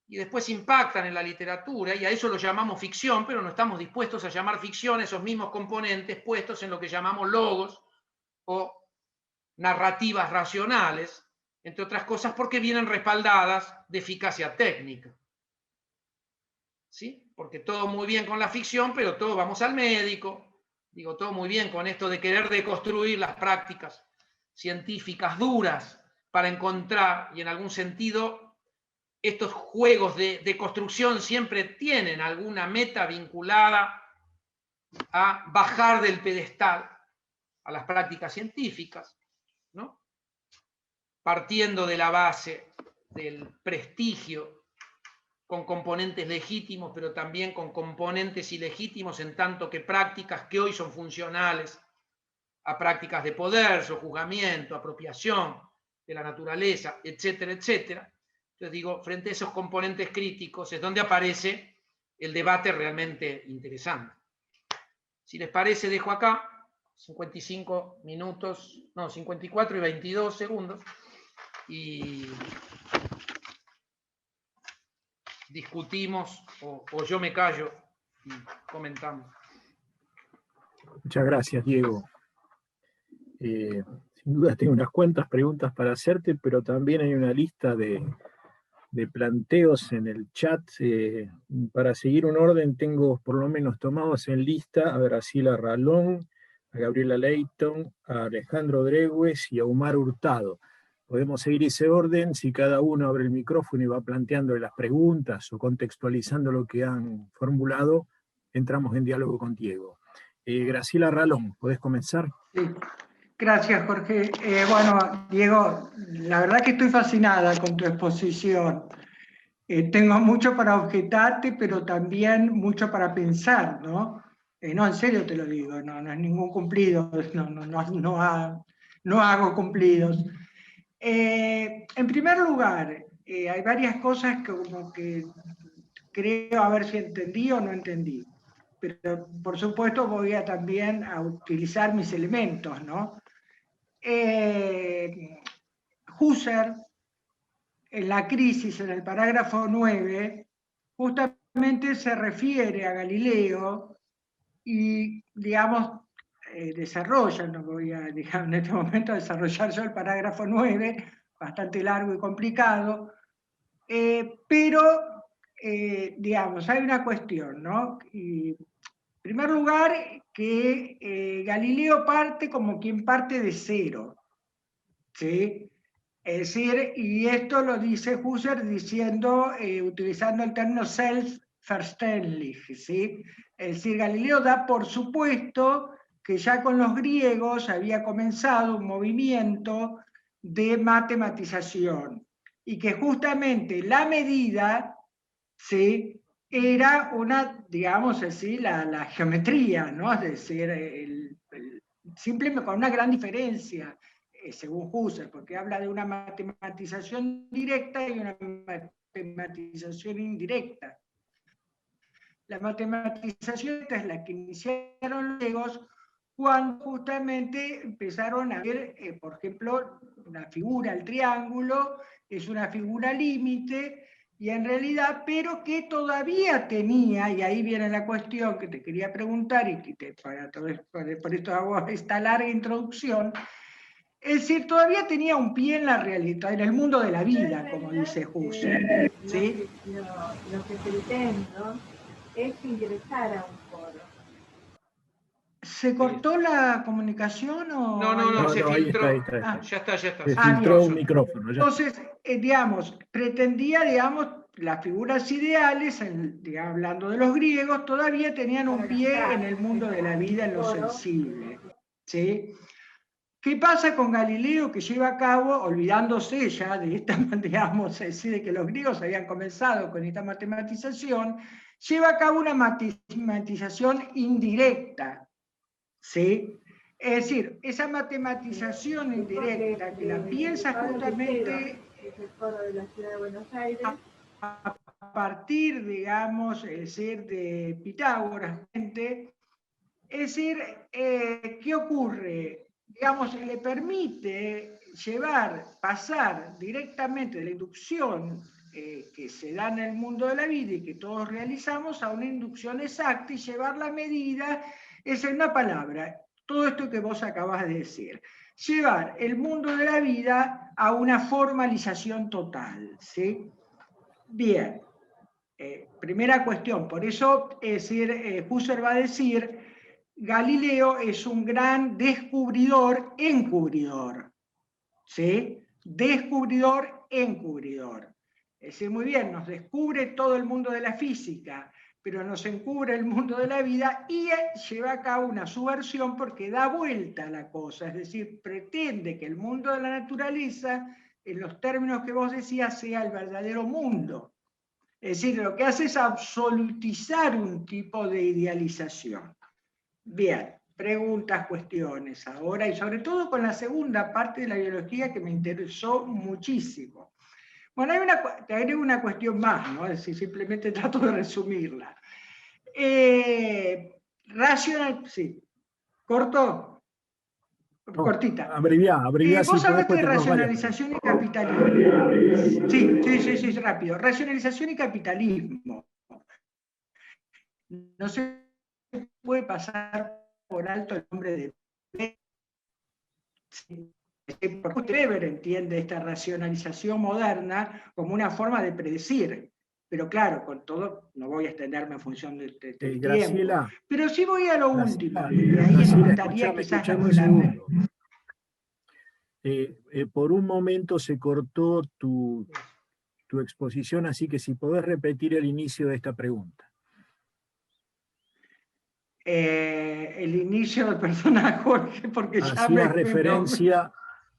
A: y después impactan en la literatura, y a eso lo llamamos ficción, pero no estamos dispuestos a llamar ficción esos mismos componentes puestos en lo que llamamos logos o narrativas racionales, entre otras cosas porque vienen respaldadas de eficacia técnica. ¿Sí? Porque todo muy bien con la ficción, pero todo vamos al médico, digo, todo muy bien con esto de querer deconstruir las prácticas científicas duras para encontrar, y en algún sentido, estos juegos de construcción siempre tienen alguna meta vinculada a bajar del pedestal a las prácticas científicas, ¿no? Partiendo de la base del prestigio con componentes legítimos, pero también con componentes ilegítimos, en tanto que prácticas que hoy son funcionales a prácticas de poder, sojuzgamiento, apropiación de la naturaleza, etcétera, etcétera. Entonces digo, frente a esos componentes críticos es donde aparece el debate realmente interesante. Si les parece, dejo acá 55 minutos, no, 54 y 22 segundos, y discutimos, o yo me callo y comentamos.
B: Muchas gracias, Diego. Sin duda tengo unas cuantas preguntas para hacerte, pero también hay una lista de planteos en el chat. Para seguir un orden, tengo por lo menos tomados en lista a Graciela Ralón, a Gabriela Leighton, a Alejandro Dregues y a Omar Hurtado. Podemos seguir ese orden si cada uno abre el micrófono y va planteando las preguntas o contextualizando lo que han formulado. Entramos en diálogo con Diego. Graciela Ralón, ¿podés comenzar?
C: Sí. Gracias, Jorge. Bueno, Diego, la verdad que estoy fascinada con tu exposición. Tengo mucho para objetarte, pero también mucho para pensar, ¿no? No, en serio te lo digo, no es ningún cumplido, no hago cumplidos. En primer lugar, hay varias cosas que como que creo a ver si entendí o no entendí. Pero por supuesto voy a también a utilizar mis elementos, ¿no? Husserl, en la crisis, en el parágrafo 9, justamente se refiere a Galileo y, digamos, desarrolla, no voy a, digamos, en este momento a desarrollar yo el parágrafo 9, bastante largo y complicado, pero, digamos, hay una cuestión, ¿no? Y, en primer lugar, que Galileo parte como quien parte de cero, ¿sí? Es decir, y esto lo dice Husserl diciendo, utilizando el término Selbstverständlich, ¿sí? Es decir, Galileo da por supuesto que ya con los griegos había comenzado un movimiento de matematización y que justamente la medida, ¿sí?, era una, digamos así, la geometría, ¿no? Es decir, simplemente con una gran diferencia, según Husserl, porque habla de una matematización directa y una matematización indirecta. La matematización es la que iniciaron los griegos cuando justamente empezaron a ver, por ejemplo, una figura, el triángulo, es una figura límite, y en realidad, pero que todavía tenía, y ahí viene la cuestión que te quería preguntar, y que por esto hago esta larga introducción, es decir, todavía tenía un pie en la realidad, en el mundo de la vida, como dice Husserl. ¿Sí?
D: Lo que pretendo es ingresar a un foro.
C: ¿Se cortó la comunicación o...?
A: No, se
B: ahí
A: filtró.
B: está.
A: Ya está.
B: Se filtró
C: bien.
B: un micrófono. Ya.
C: Entonces, digamos, pretendía, digamos, las figuras ideales, hablando de los griegos, todavía tenían un pie en el mundo de la vida, en lo sensible. ¿Sí? ¿Qué pasa con Galileo, que lleva a cabo, olvidándose ya de esta, digamos, de que los griegos habían comenzado con esta matematización, lleva a cabo una matematización indirecta, ¿sí? Es decir, esa matematización indirecta que la piensa justamente a partir, digamos, de Pitágoras, es decir, ¿qué ocurre? Digamos, le permite pasar directamente de la inducción que se da en el mundo de la vida y que todos realizamos a una inducción exacta y llevar la medida, es en una palabra, todo esto que vos acabas de decir, llevar el mundo de la vida a una formalización total, ¿sí? Bien, primera cuestión, por eso, Husserl va a decir, Galileo es un gran descubridor encubridor, ¿sí? Descubridor encubridor. Es decir, muy bien, nos descubre todo el mundo de la física, pero nos encubre el mundo de la vida y lleva a cabo una subversión porque da vuelta a la cosa, es decir, pretende que el mundo de la naturaleza, en los términos que vos decías, sea el verdadero mundo. Es decir, lo que hace es absolutizar un tipo de idealización. Bien, preguntas, cuestiones ahora, y sobre todo con la segunda parte de la biología que me interesó muchísimo. Bueno, te agrego una cuestión más, ¿no? Es decir, simplemente trato de resumirla. Sí. ¿Corto? Cortita.
B: Abreviá,
C: Vos hablaste de racionalización y capitalismo. Sí, rápido. Racionalización y capitalismo. No se puede pasar por alto el nombre de porque Weber entiende esta racionalización moderna como una forma de predecir, pero claro, con todo, no voy a extenderme en función del
B: Graciela,
C: tiempo, pero sí voy a lo último, y ahí
B: Graciela,
C: estaría quizás
B: escuchame un segundo. Por un momento se cortó tu exposición, así que si podés repetir el inicio de esta pregunta.
C: El inicio del personaje, Jorge, porque ya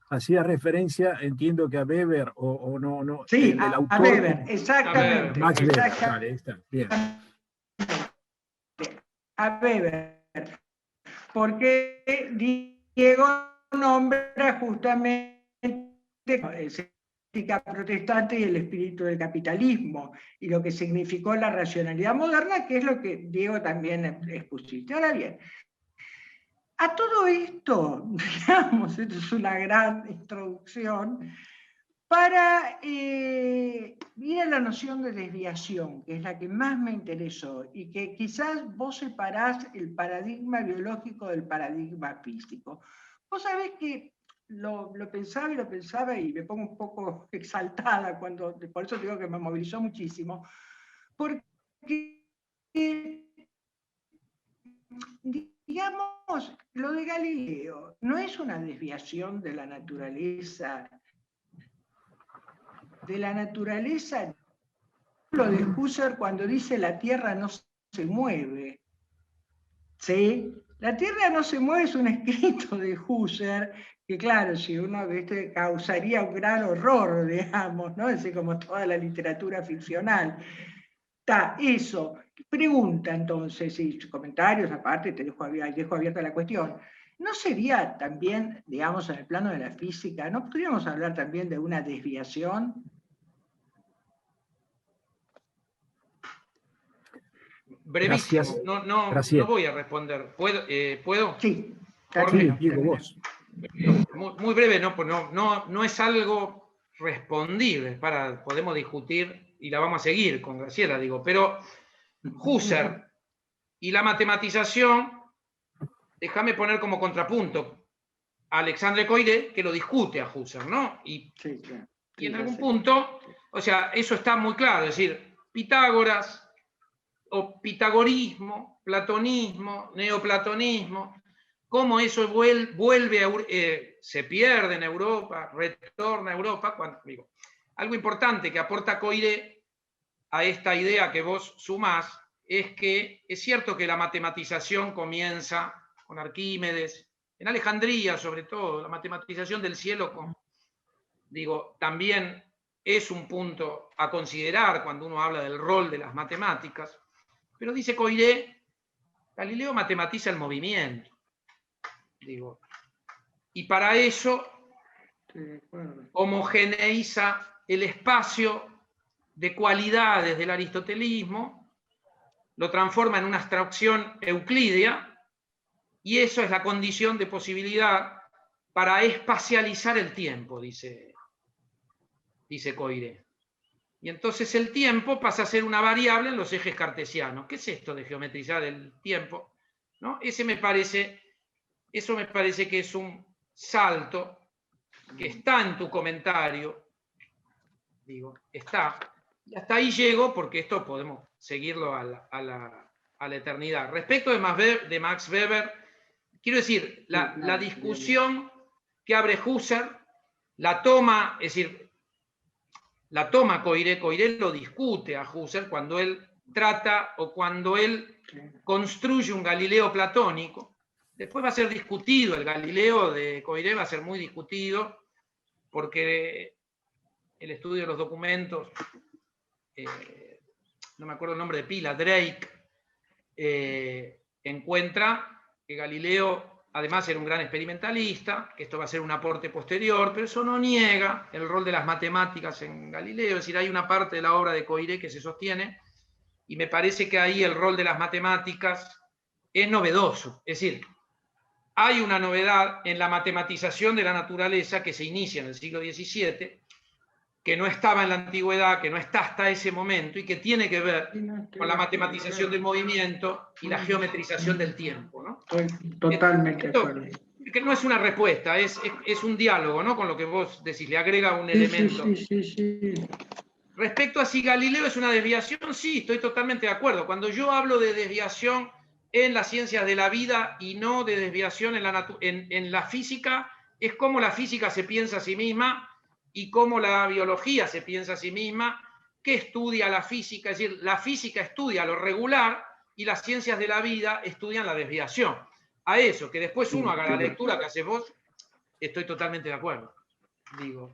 B: hacía referencia, entiendo que a Weber o no.
C: Sí,
B: el autor,
C: a Weber, exactamente.
B: Max Weber, vale, está, bien.
C: A Weber, porque Diego nombra justamente la protestante y el espíritu del capitalismo, y lo que significó la racionalidad moderna, que es lo que Diego también expusiste. Ahora bien, a todo esto, digamos, esto es una gran introducción, para ir a la noción de desviación, que es la que más me interesó, y que quizás vos separás el paradigma biológico del paradigma físico. Vos sabés que lo pensaba y me pongo un poco exaltada por eso digo que me movilizó muchísimo, porque digamos, lo de Galileo no es una desviación de la naturaleza, lo de Husserl cuando dice la Tierra no se mueve. ¿Sí? La Tierra no se mueve es un escrito de Husserl que, claro, si uno causaría un gran horror, digamos, ¿no? Es como toda la literatura ficcional. Está, eso. Pregunta entonces, y comentarios aparte, dejo abierta la cuestión. ¿No sería también, digamos, en el plano de la física, no podríamos hablar también de una desviación?
A: Brevísimo, no voy a responder. ¿Puedo?
C: Sí,
B: Diego, vos.
A: Muy breve, no es algo respondible, podemos discutir y la vamos a seguir con Graciela, digo, pero Husserl y la matematización, déjame poner como contrapunto a Alexandre Coiré, que lo discute a Husserl, ¿no? Y en algún punto, o sea, eso está muy claro, es decir, Pitágoras o pitagorismo, platonismo, neoplatonismo, cómo eso vuelve se pierde en Europa, retorna a Europa. Digo, algo importante que aporta Coiré a esta idea que vos sumás es que es cierto que la matematización comienza con Arquímedes, en Alejandría sobre todo, la matematización del cielo, también es un punto a considerar cuando uno habla del rol de las matemáticas, pero dice Coiré, Galileo matematiza el movimiento, y para eso homogeneiza el espacio de cualidades del aristotelismo, lo transforma en una abstracción euclídea, y eso es la condición de posibilidad para espacializar el tiempo, dice Coiré. Y entonces el tiempo pasa a ser una variable en los ejes cartesianos. ¿Qué es esto de geometrizar el tiempo? ¿No? Eso me parece que es un salto que está en tu comentario, está, y hasta ahí llego porque esto podemos seguirlo a la eternidad. Respecto de Max Weber, quiero decir, la discusión que abre Husserl, la toma Coiré lo discute a Husserl cuando él trata o cuando él construye un Galileo platónico. Después va a ser discutido, el Galileo de Coiré va a ser muy discutido, porque el estudio de los documentos, no me acuerdo el nombre de pila, Drake, encuentra que Galileo, además, era un gran experimentalista, que esto va a ser un aporte posterior, pero eso no niega el rol de las matemáticas en Galileo. Es decir, hay una parte de la obra de Coiré que se sostiene, y me parece que ahí el rol de las matemáticas es novedoso. Es decir, hay una novedad en la matematización de la naturaleza que se inicia en el siglo XVII, que no estaba en la antigüedad, que no está hasta ese momento, y que tiene que ver con la matematización del movimiento y la geometrización del tiempo, ¿no?
C: Totalmente de acuerdo.
A: Que no es una respuesta, es un diálogo, ¿no? Con lo que vos decís, le agrega un elemento.
C: Sí.
A: Respecto a si Galileo es una desviación, sí, estoy totalmente de acuerdo. Cuando yo hablo de desviación en las ciencias de la vida y no de desviación en la física, es como la física se piensa a sí misma y cómo la biología se piensa a sí misma, que estudia la física. Es decir, la física estudia lo regular y las ciencias de la vida estudian la desviación. A eso, que después uno haga la lectura que haces vos, estoy totalmente de acuerdo.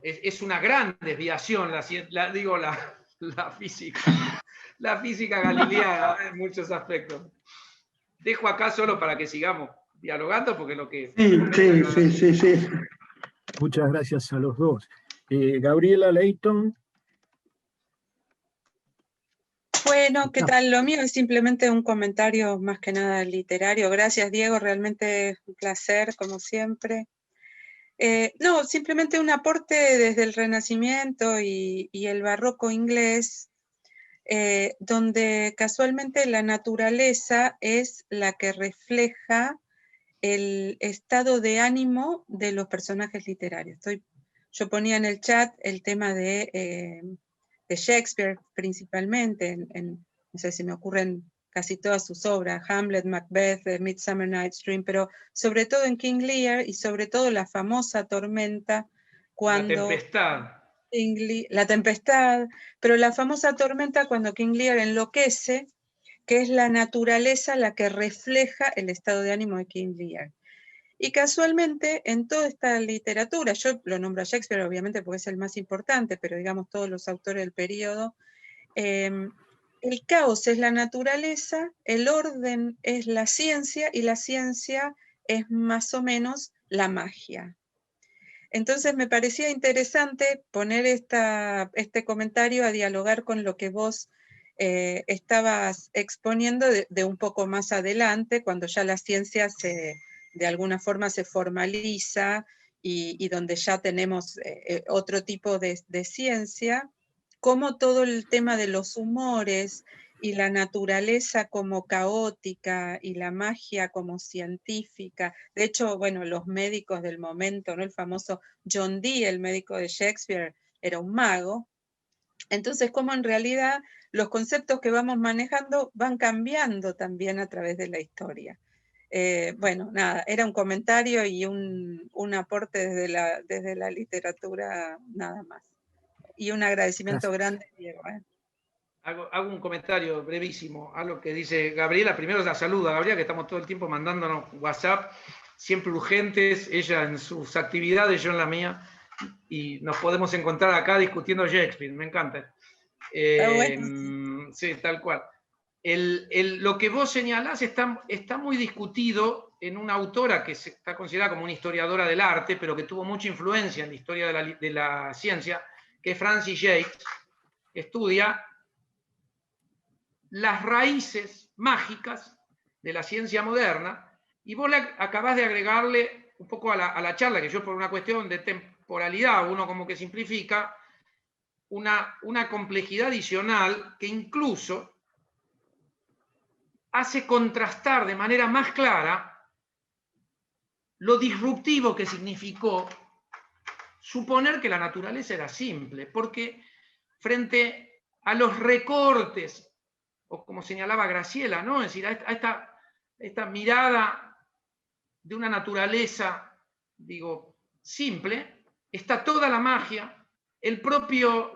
A: Es una gran desviación la física. La física galileana en muchos aspectos. Dejo acá solo para que sigamos dialogando, porque lo que...
C: Sí.
B: Muchas gracias a los dos. Gabriela Leighton.
D: Bueno, ¿qué tal? Lo mío es simplemente un comentario más que nada literario. Gracias, Diego, realmente un placer, como siempre. No, simplemente un aporte desde el Renacimiento y el Barroco inglés, donde casualmente la naturaleza es la que refleja el estado de ánimo de los personajes literarios. Yo ponía en el chat el tema de Shakespeare principalmente, no sé si me ocurren casi todas sus obras, Hamlet, Macbeth, Midsummer Night's Dream, pero sobre todo en King Lear y sobre todo la famosa tormenta cuando... La tempestad, pero la famosa tormenta cuando King Lear enloquece, que es la naturaleza la que refleja el estado de ánimo de King Lear. Y casualmente en toda esta literatura, yo lo nombro a Shakespeare obviamente porque es el más importante, pero digamos todos los autores del periodo, el caos es la naturaleza, el orden es la ciencia y la ciencia es más o menos la magia. Entonces me parecía interesante poner este comentario a dialogar con lo que vos estabas exponiendo de un poco más adelante, cuando ya la ciencia de alguna forma se formaliza y donde ya tenemos otro tipo de ciencia, como todo el tema de los humores y la naturaleza como caótica y la magia como científica. De hecho, bueno, los médicos del momento, ¿no? El famoso John Dee, el médico de Shakespeare, era un mago. Entonces, como en realidad los conceptos que vamos manejando van cambiando también a través de la historia. Bueno, nada, era un comentario y un aporte desde la literatura, nada más. Y un agradecimiento grande, Diego.
A: Hago un comentario brevísimo a lo que dice Gabriela. Primero la saludo a Gabriela, que estamos todo el tiempo mandándonos WhatsApp, siempre urgentes, ella en sus actividades, yo en la mía, y nos podemos encontrar acá discutiendo Shakespeare, me encanta.
D: Bueno.
A: Sí, tal cual. Lo que vos señalás está muy discutido en una autora que está considerada como una historiadora del arte, pero que tuvo mucha influencia en la historia de la ciencia, que es Francis Yates, que estudia las raíces mágicas de la ciencia moderna, y vos acabás de agregarle un poco a la charla, que yo por una cuestión de temporalidad, uno como que simplifica, una complejidad adicional que incluso hace contrastar de manera más clara lo disruptivo que significó suponer que la naturaleza era simple, porque frente a los recortes, o como señalaba Graciela, ¿no? Es decir, a esta mirada de una naturaleza, digo, simple, está toda la magia. El propio,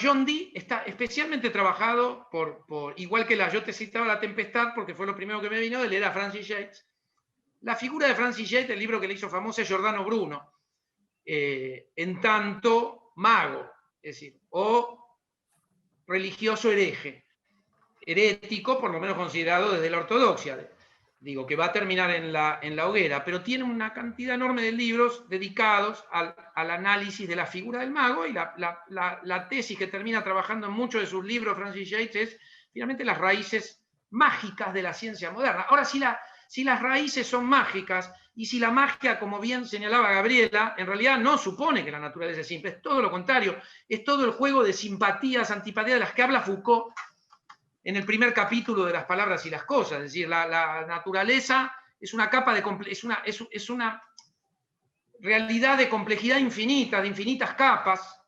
A: John Dee está especialmente trabajado igual que yo te citaba La Tempestad, porque fue lo primero que me vino de leer a Francis Yates. La figura de Francis Yates, el libro que le hizo famoso es Giordano Bruno, en tanto mago, es decir, o religioso herético, por lo menos considerado desde la ortodoxia, digo, que va a terminar en la hoguera, pero tiene una cantidad enorme de libros dedicados al análisis de la figura del mago, y la tesis que termina trabajando en muchos de sus libros Francis Yates es finalmente las raíces mágicas de la ciencia moderna. Ahora, si las raíces son mágicas, y si la magia, como bien señalaba Gabriela, en realidad no supone que la naturaleza es simple, es todo lo contrario, es todo el juego de simpatías, antipatías de las que habla Foucault en el primer capítulo de Las palabras y las cosas. Es decir, la naturaleza es una capa es una realidad de complejidad infinita, de infinitas capas,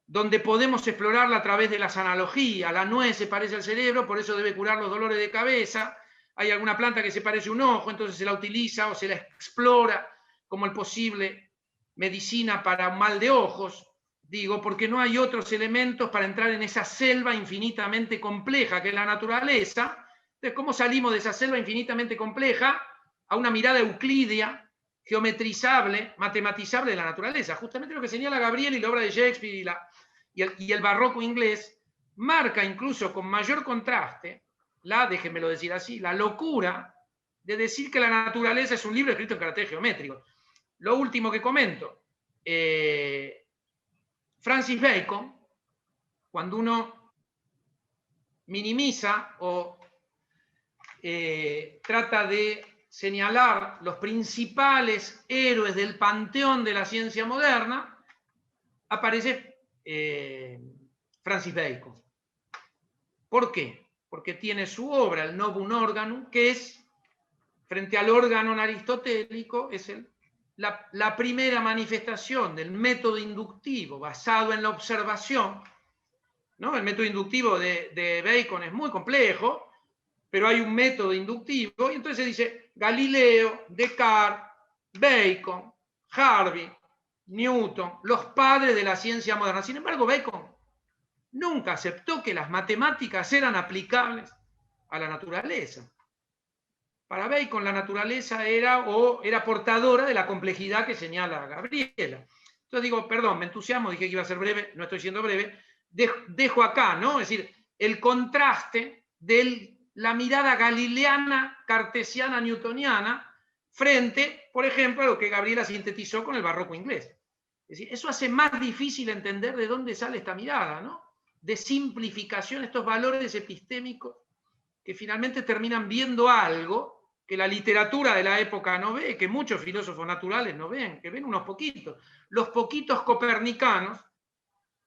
A: donde podemos explorarla a través de las analogías. La nuez se parece al cerebro, por eso debe curar los dolores de cabeza. Hay alguna planta que se parece a un ojo, entonces se la utiliza o se la explora como el posible medicina para un mal de ojos. Digo, porque no hay otros elementos para entrar en esa selva infinitamente compleja que es la naturaleza. Entonces, ¿cómo salimos de esa selva infinitamente compleja a una mirada euclídea, geometrizable, matematizable de la naturaleza? Justamente lo que señala Gabriel y la obra de Shakespeare y el barroco inglés marca incluso con mayor contraste déjenmelo decir así, la locura de decir que la naturaleza es un libro escrito en carácter geométrico. Lo último que comento, Francis Bacon, cuando uno minimiza o trata de señalar los principales héroes del panteón de la ciencia moderna, aparece Francis Bacon. ¿Por qué? Porque tiene su obra, el Novum Organum, que es, frente al órgano aristotélico, es la primera manifestación del método inductivo basado en la observación, ¿no? El método inductivo de Bacon es muy complejo, pero hay un método inductivo, y entonces se dice Galileo, Descartes, Bacon, Harvey, Newton, los padres de la ciencia moderna. Sin embargo, Bacon nunca aceptó que las matemáticas eran aplicables a la naturaleza. Para Bacon la naturaleza era portadora de la complejidad que señala Gabriela. Entonces digo, perdón, me entusiasmo, dije que iba a ser breve, no estoy siendo breve, dejo acá, ¿no? Es decir, el contraste de la mirada galileana, cartesiana, newtoniana, frente, por ejemplo, a lo que Gabriela sintetizó con el barroco inglés. Es decir, eso hace más difícil entender de dónde sale esta mirada, ¿no? De simplificación, estos valores epistémicos que finalmente terminan viendo algo que la literatura de la época no ve, que muchos filósofos naturales no ven, que ven unos poquitos. Los poquitos copernicanos,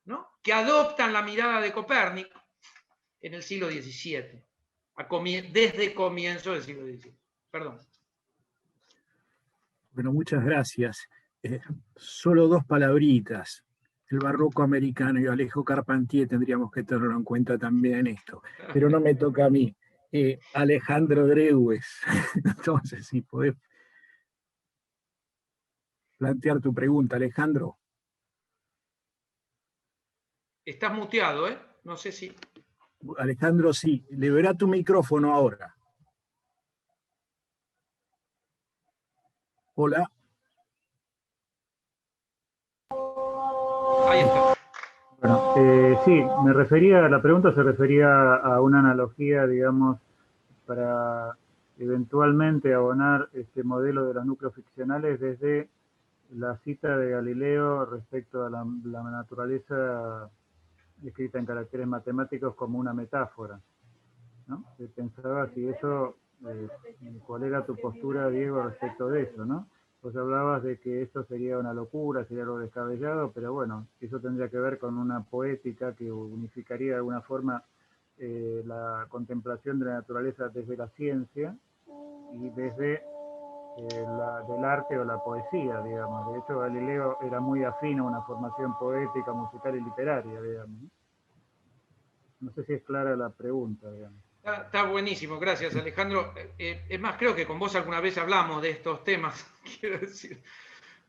A: ¿no? Que adoptan la mirada de Copérnico en el siglo XVII, desde comienzo del siglo XVII. Perdón.
B: Bueno, muchas gracias. Solo dos palabritas. El barroco americano y Alejo Carpentier tendríamos que tenerlo en cuenta también en esto, pero no me toca a mí. Alejandro Dreues. Entonces, si podés plantear tu pregunta, Alejandro.
A: Estás muteado, ¿eh? No sé si...
B: Alejandro, sí. Libera tu micrófono ahora. Hola.
A: Ahí está.
E: Bueno, sí, la pregunta se refería a una analogía, digamos, para eventualmente abonar este modelo de los núcleos ficcionales desde la cita de Galileo respecto a la naturaleza escrita en caracteres matemáticos como una metáfora, ¿no? Pensaba si eso, cuál era tu postura, Diego, respecto de eso, ¿no? Vos hablabas de que esto sería una locura, sería algo descabellado, pero bueno, eso tendría que ver con una poética que unificaría de alguna forma la contemplación de la naturaleza desde la ciencia y desde del arte o la poesía, digamos. De hecho, Galileo era muy afín a una formación poética, musical y literaria, digamos. No sé si es clara la pregunta, digamos.
A: Está buenísimo, gracias Alejandro. Es más, creo que con vos alguna vez hablamos de estos temas, quiero decir,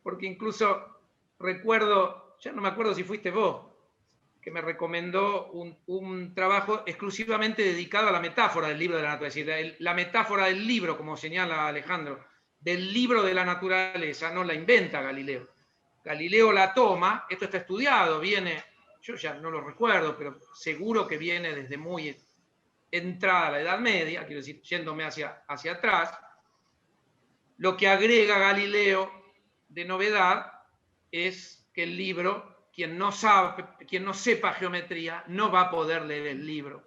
A: porque incluso recuerdo, ya no me acuerdo si fuiste vos, que me recomendó un trabajo exclusivamente dedicado a la metáfora del libro de la naturaleza, es decir, la metáfora del libro, como señala Alejandro, del libro de la naturaleza, no la inventa Galileo. Galileo la toma, esto está estudiado, viene, yo ya no lo recuerdo, pero seguro que viene desde muy entrada a la Edad Media, quiero decir, yéndome hacia atrás. Lo que agrega Galileo de novedad es que el libro, quien no sepa geometría, no va a poder leer el libro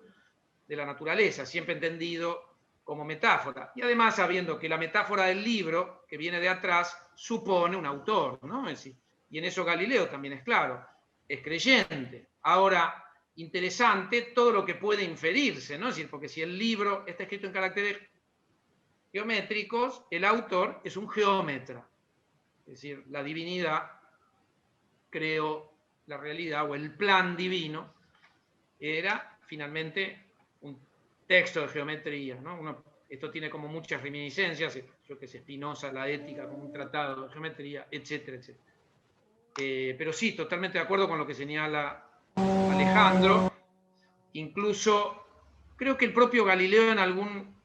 A: de la naturaleza, siempre entendido como metáfora. Y además sabiendo que la metáfora del libro, que viene de atrás, supone un autor, ¿no? Es decir, y en eso Galileo también es claro, es creyente. Ahora, interesante todo lo que puede inferirse, ¿no? Es decir, porque si el libro está escrito en caracteres geométricos, el autor es un geómetra. Es decir, la divinidad creó la realidad, o el plan divino era finalmente un texto de geometría, ¿no? Esto tiene como muchas reminiscencias, yo que sé, Spinoza, la ética como un tratado de geometría, etcétera, etcétera. Pero sí, totalmente de acuerdo con lo que señala Alejandro. Incluso creo que el propio Galileo en algún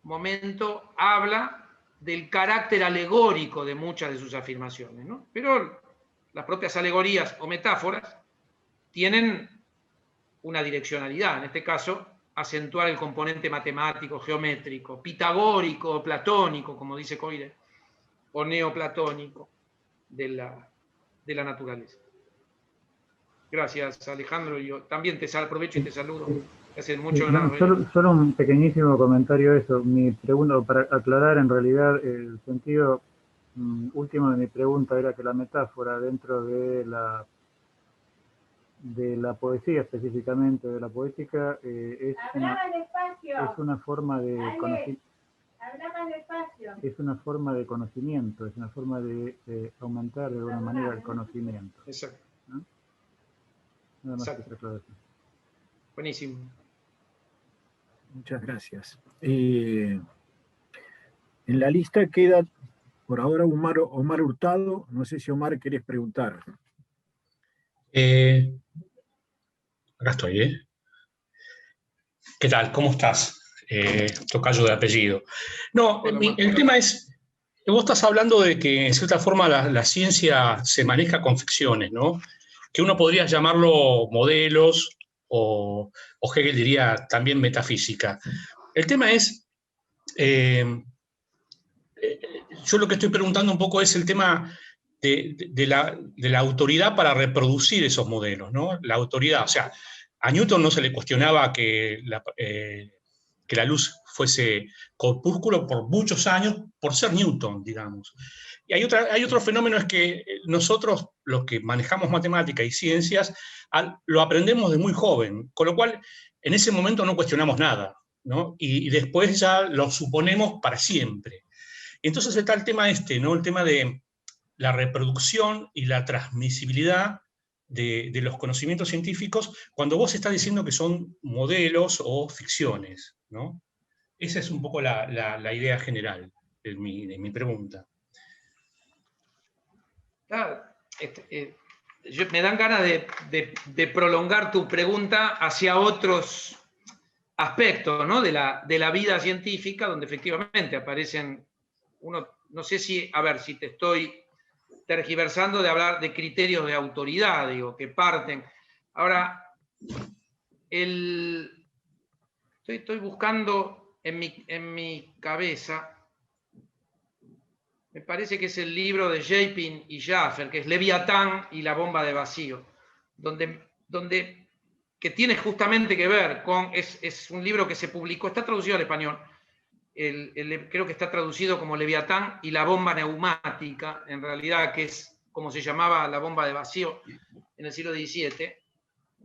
A: momento habla del carácter alegórico de muchas de sus afirmaciones, ¿no? Pero las propias alegorías o metáforas tienen una direccionalidad, en este caso, acentuar el componente matemático, geométrico, pitagórico, platónico, como dice Coire, o neoplatónico de la naturaleza. Gracias, Alejandro. Yo también te aprovecho y te saludo. Hace mucho
E: solo un pequeñísimo comentario a eso. Mi pregunta, para aclarar en realidad el sentido último de mi pregunta, era que la metáfora dentro de la poesía, específicamente de la poética, es una forma de conocimiento. Es una forma de conocimiento, es una forma de aumentar de alguna manera el conocimiento.
A: Exacto.
E: ¿No? Nada más que aclaración.
A: Buenísimo.
B: Muchas gracias. En la lista queda por ahora Omar Hurtado. No sé si Omar querés preguntar.
F: Acá estoy, ¿Qué tal? ¿Cómo estás? Tocayo de apellido. No, el tema es, vos estás hablando de que en cierta forma la ciencia se maneja con ficciones, ¿no? Que uno podría llamarlo modelos o Hegel diría también metafísica. El tema es, yo lo que estoy preguntando un poco es el tema de la autoridad para reproducir esos modelos, ¿no? La autoridad, o sea, a Newton no se le cuestionaba que la luz fuese corpúsculo por muchos años por ser Newton, digamos. Y hay otro fenómeno, es que nosotros, los que manejamos matemática y ciencias, lo aprendemos de muy joven, con lo cual en ese momento no cuestionamos nada, ¿no? Y después ya lo suponemos para siempre. Entonces está el tema ¿no? El tema de la reproducción y la transmisibilidad de los conocimientos científicos cuando vos estás diciendo que son modelos o ficciones, ¿no? Esa es un poco la idea general de mi pregunta.
A: Claro, me dan ganas de prolongar tu pregunta hacia otros aspectos, ¿no? de la vida científica, donde efectivamente aparecen, no sé si, a ver, si te estoy tergiversando de hablar de criterios de autoridad, digo, que parten. Ahora, estoy buscando en mi cabeza, me parece que es el libro de Japin y Jaffer, que es Leviatán y la bomba de vacío, que tiene justamente que ver con, es un libro que se publicó, está traducido al español, creo que está traducido como Leviatán y la bomba neumática, en realidad, que es como se llamaba la bomba de vacío en el siglo XVII,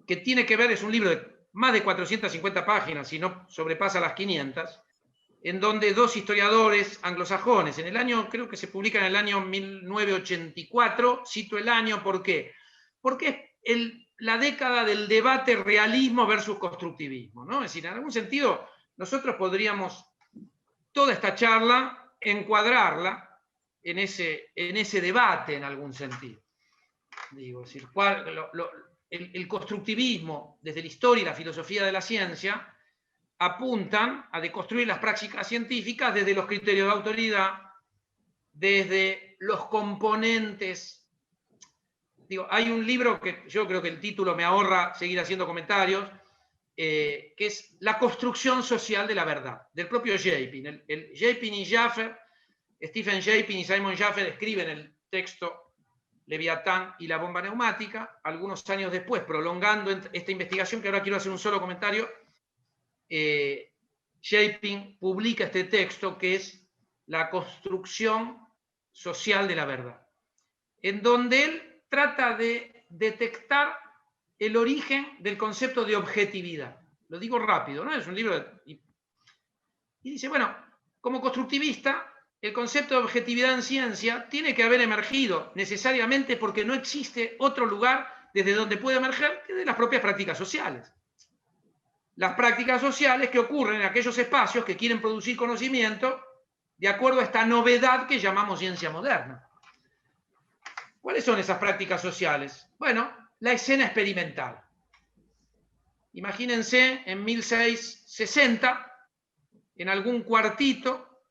A: que tiene que ver, es un libro de más de 450 páginas, si no sobrepasa las 500, en donde dos historiadores anglosajones, creo que se publica en el año 1984, cito el año, ¿por qué? Porque es la década del debate realismo versus constructivismo, ¿no? Es decir, en algún sentido, nosotros podríamos toda esta charla encuadrarla en ese debate en algún sentido. Digo, es decir, el constructivismo, desde la historia y la filosofía de la ciencia, apuntan a deconstruir las prácticas científicas desde los criterios de autoridad, desde los componentes. Digo, hay un libro que yo creo que el título me ahorra seguir haciendo comentarios, que es La construcción social de la verdad, del propio Japin. Japin y Jaffer, Stephen Japin y Simon Jaffer escriben el texto Leviatán y la bomba neumática. Algunos años después, prolongando esta investigación, que ahora quiero hacer un solo comentario, Japin publica este texto que es La construcción social de la verdad, en donde él trata de detectar el origen del concepto de objetividad. Lo digo rápido, ¿no? Es un libro y dice, bueno, como constructivista, el concepto de objetividad en ciencia tiene que haber emergido necesariamente porque no existe otro lugar desde donde puede emerger que de las propias prácticas sociales. Las prácticas sociales que ocurren en aquellos espacios que quieren producir conocimiento de acuerdo a esta novedad que llamamos ciencia moderna. ¿Cuáles son esas prácticas sociales? Bueno, la escena experimental. Imagínense en 1660, en algún cuartito,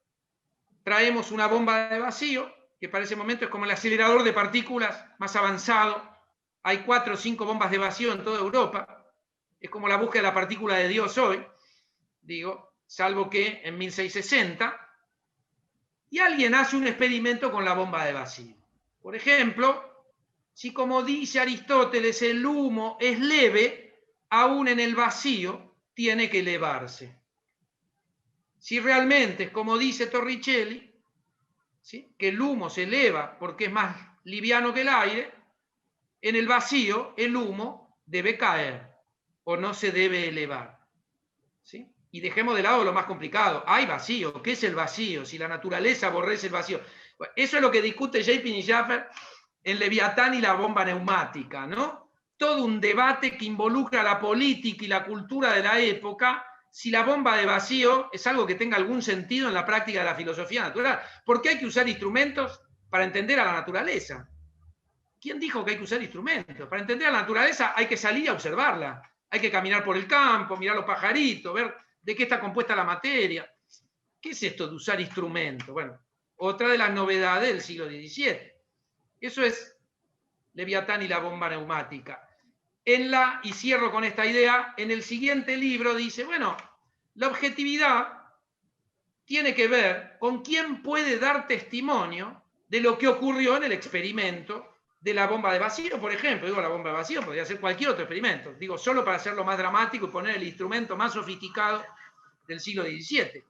A: traemos una bomba de vacío, que para ese momento es como el acelerador de partículas más avanzado. Hay 4 o 5 bombas de vacío en toda Europa. Es como la búsqueda de la partícula de Dios hoy, digo, salvo que en 1660, y alguien hace un experimento con la bomba de vacío. Por ejemplo, si como dice Aristóteles el humo es leve, aún en el vacío tiene que elevarse. Si realmente es como dice Torricelli, ¿sí?, que el humo se eleva porque es más liviano que el aire, en el vacío el humo debe caer o no se debe elevar. ¿Sí? Y dejemos de lado lo más complicado. Hay vacío. ¿Qué es el vacío? Si la naturaleza aborrece el vacío. Bueno, eso es lo que discute Japin y Jaffer en Leviatán y la bomba neumática, ¿no? Todo un debate que involucra la política y la cultura de la época, si la bomba de vacío es algo que tenga algún sentido en la práctica de la filosofía natural. ¿Por qué hay que usar instrumentos para entender a la naturaleza? ¿Quién dijo que hay que usar instrumentos? Para entender a la naturaleza hay que salir a observarla. Hay que caminar por el campo, mirar los pajaritos, ver de qué está compuesta la materia. ¿Qué es esto de usar instrumentos? Bueno, otra de las novedades del siglo XVII. Eso es Leviatán y la bomba neumática. Y cierro con esta idea, en el siguiente libro dice, bueno, la objetividad tiene que ver con quién puede dar testimonio de lo que ocurrió en el experimento de la bomba de vacío, por ejemplo. Digo, la bomba de vacío podría ser cualquier otro experimento. Digo, solo para hacerlo más dramático y poner el instrumento más sofisticado del siglo XVII.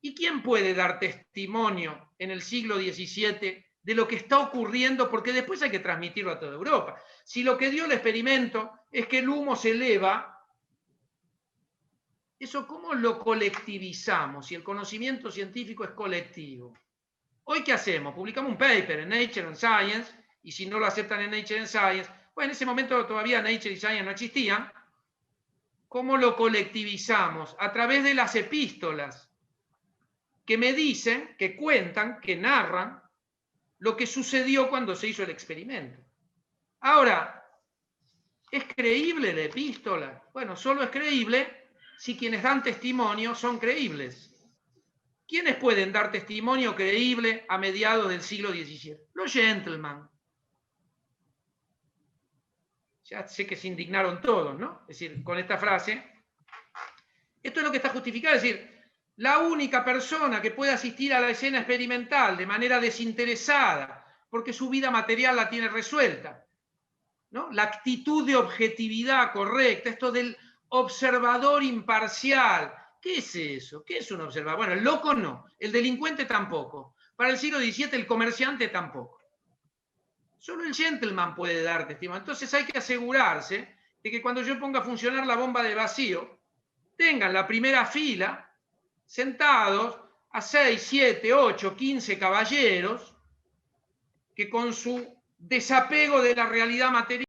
A: ¿Y quién puede dar testimonio en el siglo XVII de lo que está ocurriendo? Porque después hay que transmitirlo a toda Europa. Si lo que dio el experimento es que el humo se eleva, ¿eso cómo lo colectivizamos? Si el conocimiento científico es colectivo. ¿Hoy qué hacemos? Publicamos un paper en Nature and Science, y si no lo aceptan en Nature and Science, bueno, en ese momento todavía Nature y Science no existían, ¿Cómo lo colectivizamos? A través de las epístolas, que me dicen, que cuentan, que narran lo que sucedió cuando se hizo el experimento. Ahora, ¿es creíble la epístola? Bueno, solo es creíble si quienes dan testimonio son creíbles. ¿Quiénes pueden dar testimonio creíble a mediados del siglo XVII? Los gentlemen. Ya sé que se indignaron todos, ¿no? Es decir, con esta frase. Esto es lo que está justificado. Es decir, la única persona que puede asistir a la escena experimental de manera desinteresada, porque su vida material la tiene resuelta, ¿no? La actitud de objetividad correcta, esto del observador imparcial. ¿Qué es eso? ¿Qué es un observador? Bueno, el loco no, el delincuente tampoco. Para el siglo XVII el comerciante tampoco. Solo el gentleman puede dar testimonio. Entonces hay que asegurarse de que cuando yo ponga a funcionar la bomba de vacío, tengan la primera fila sentados a 6, 7, 8, 15 caballeros que con su desapego de la realidad material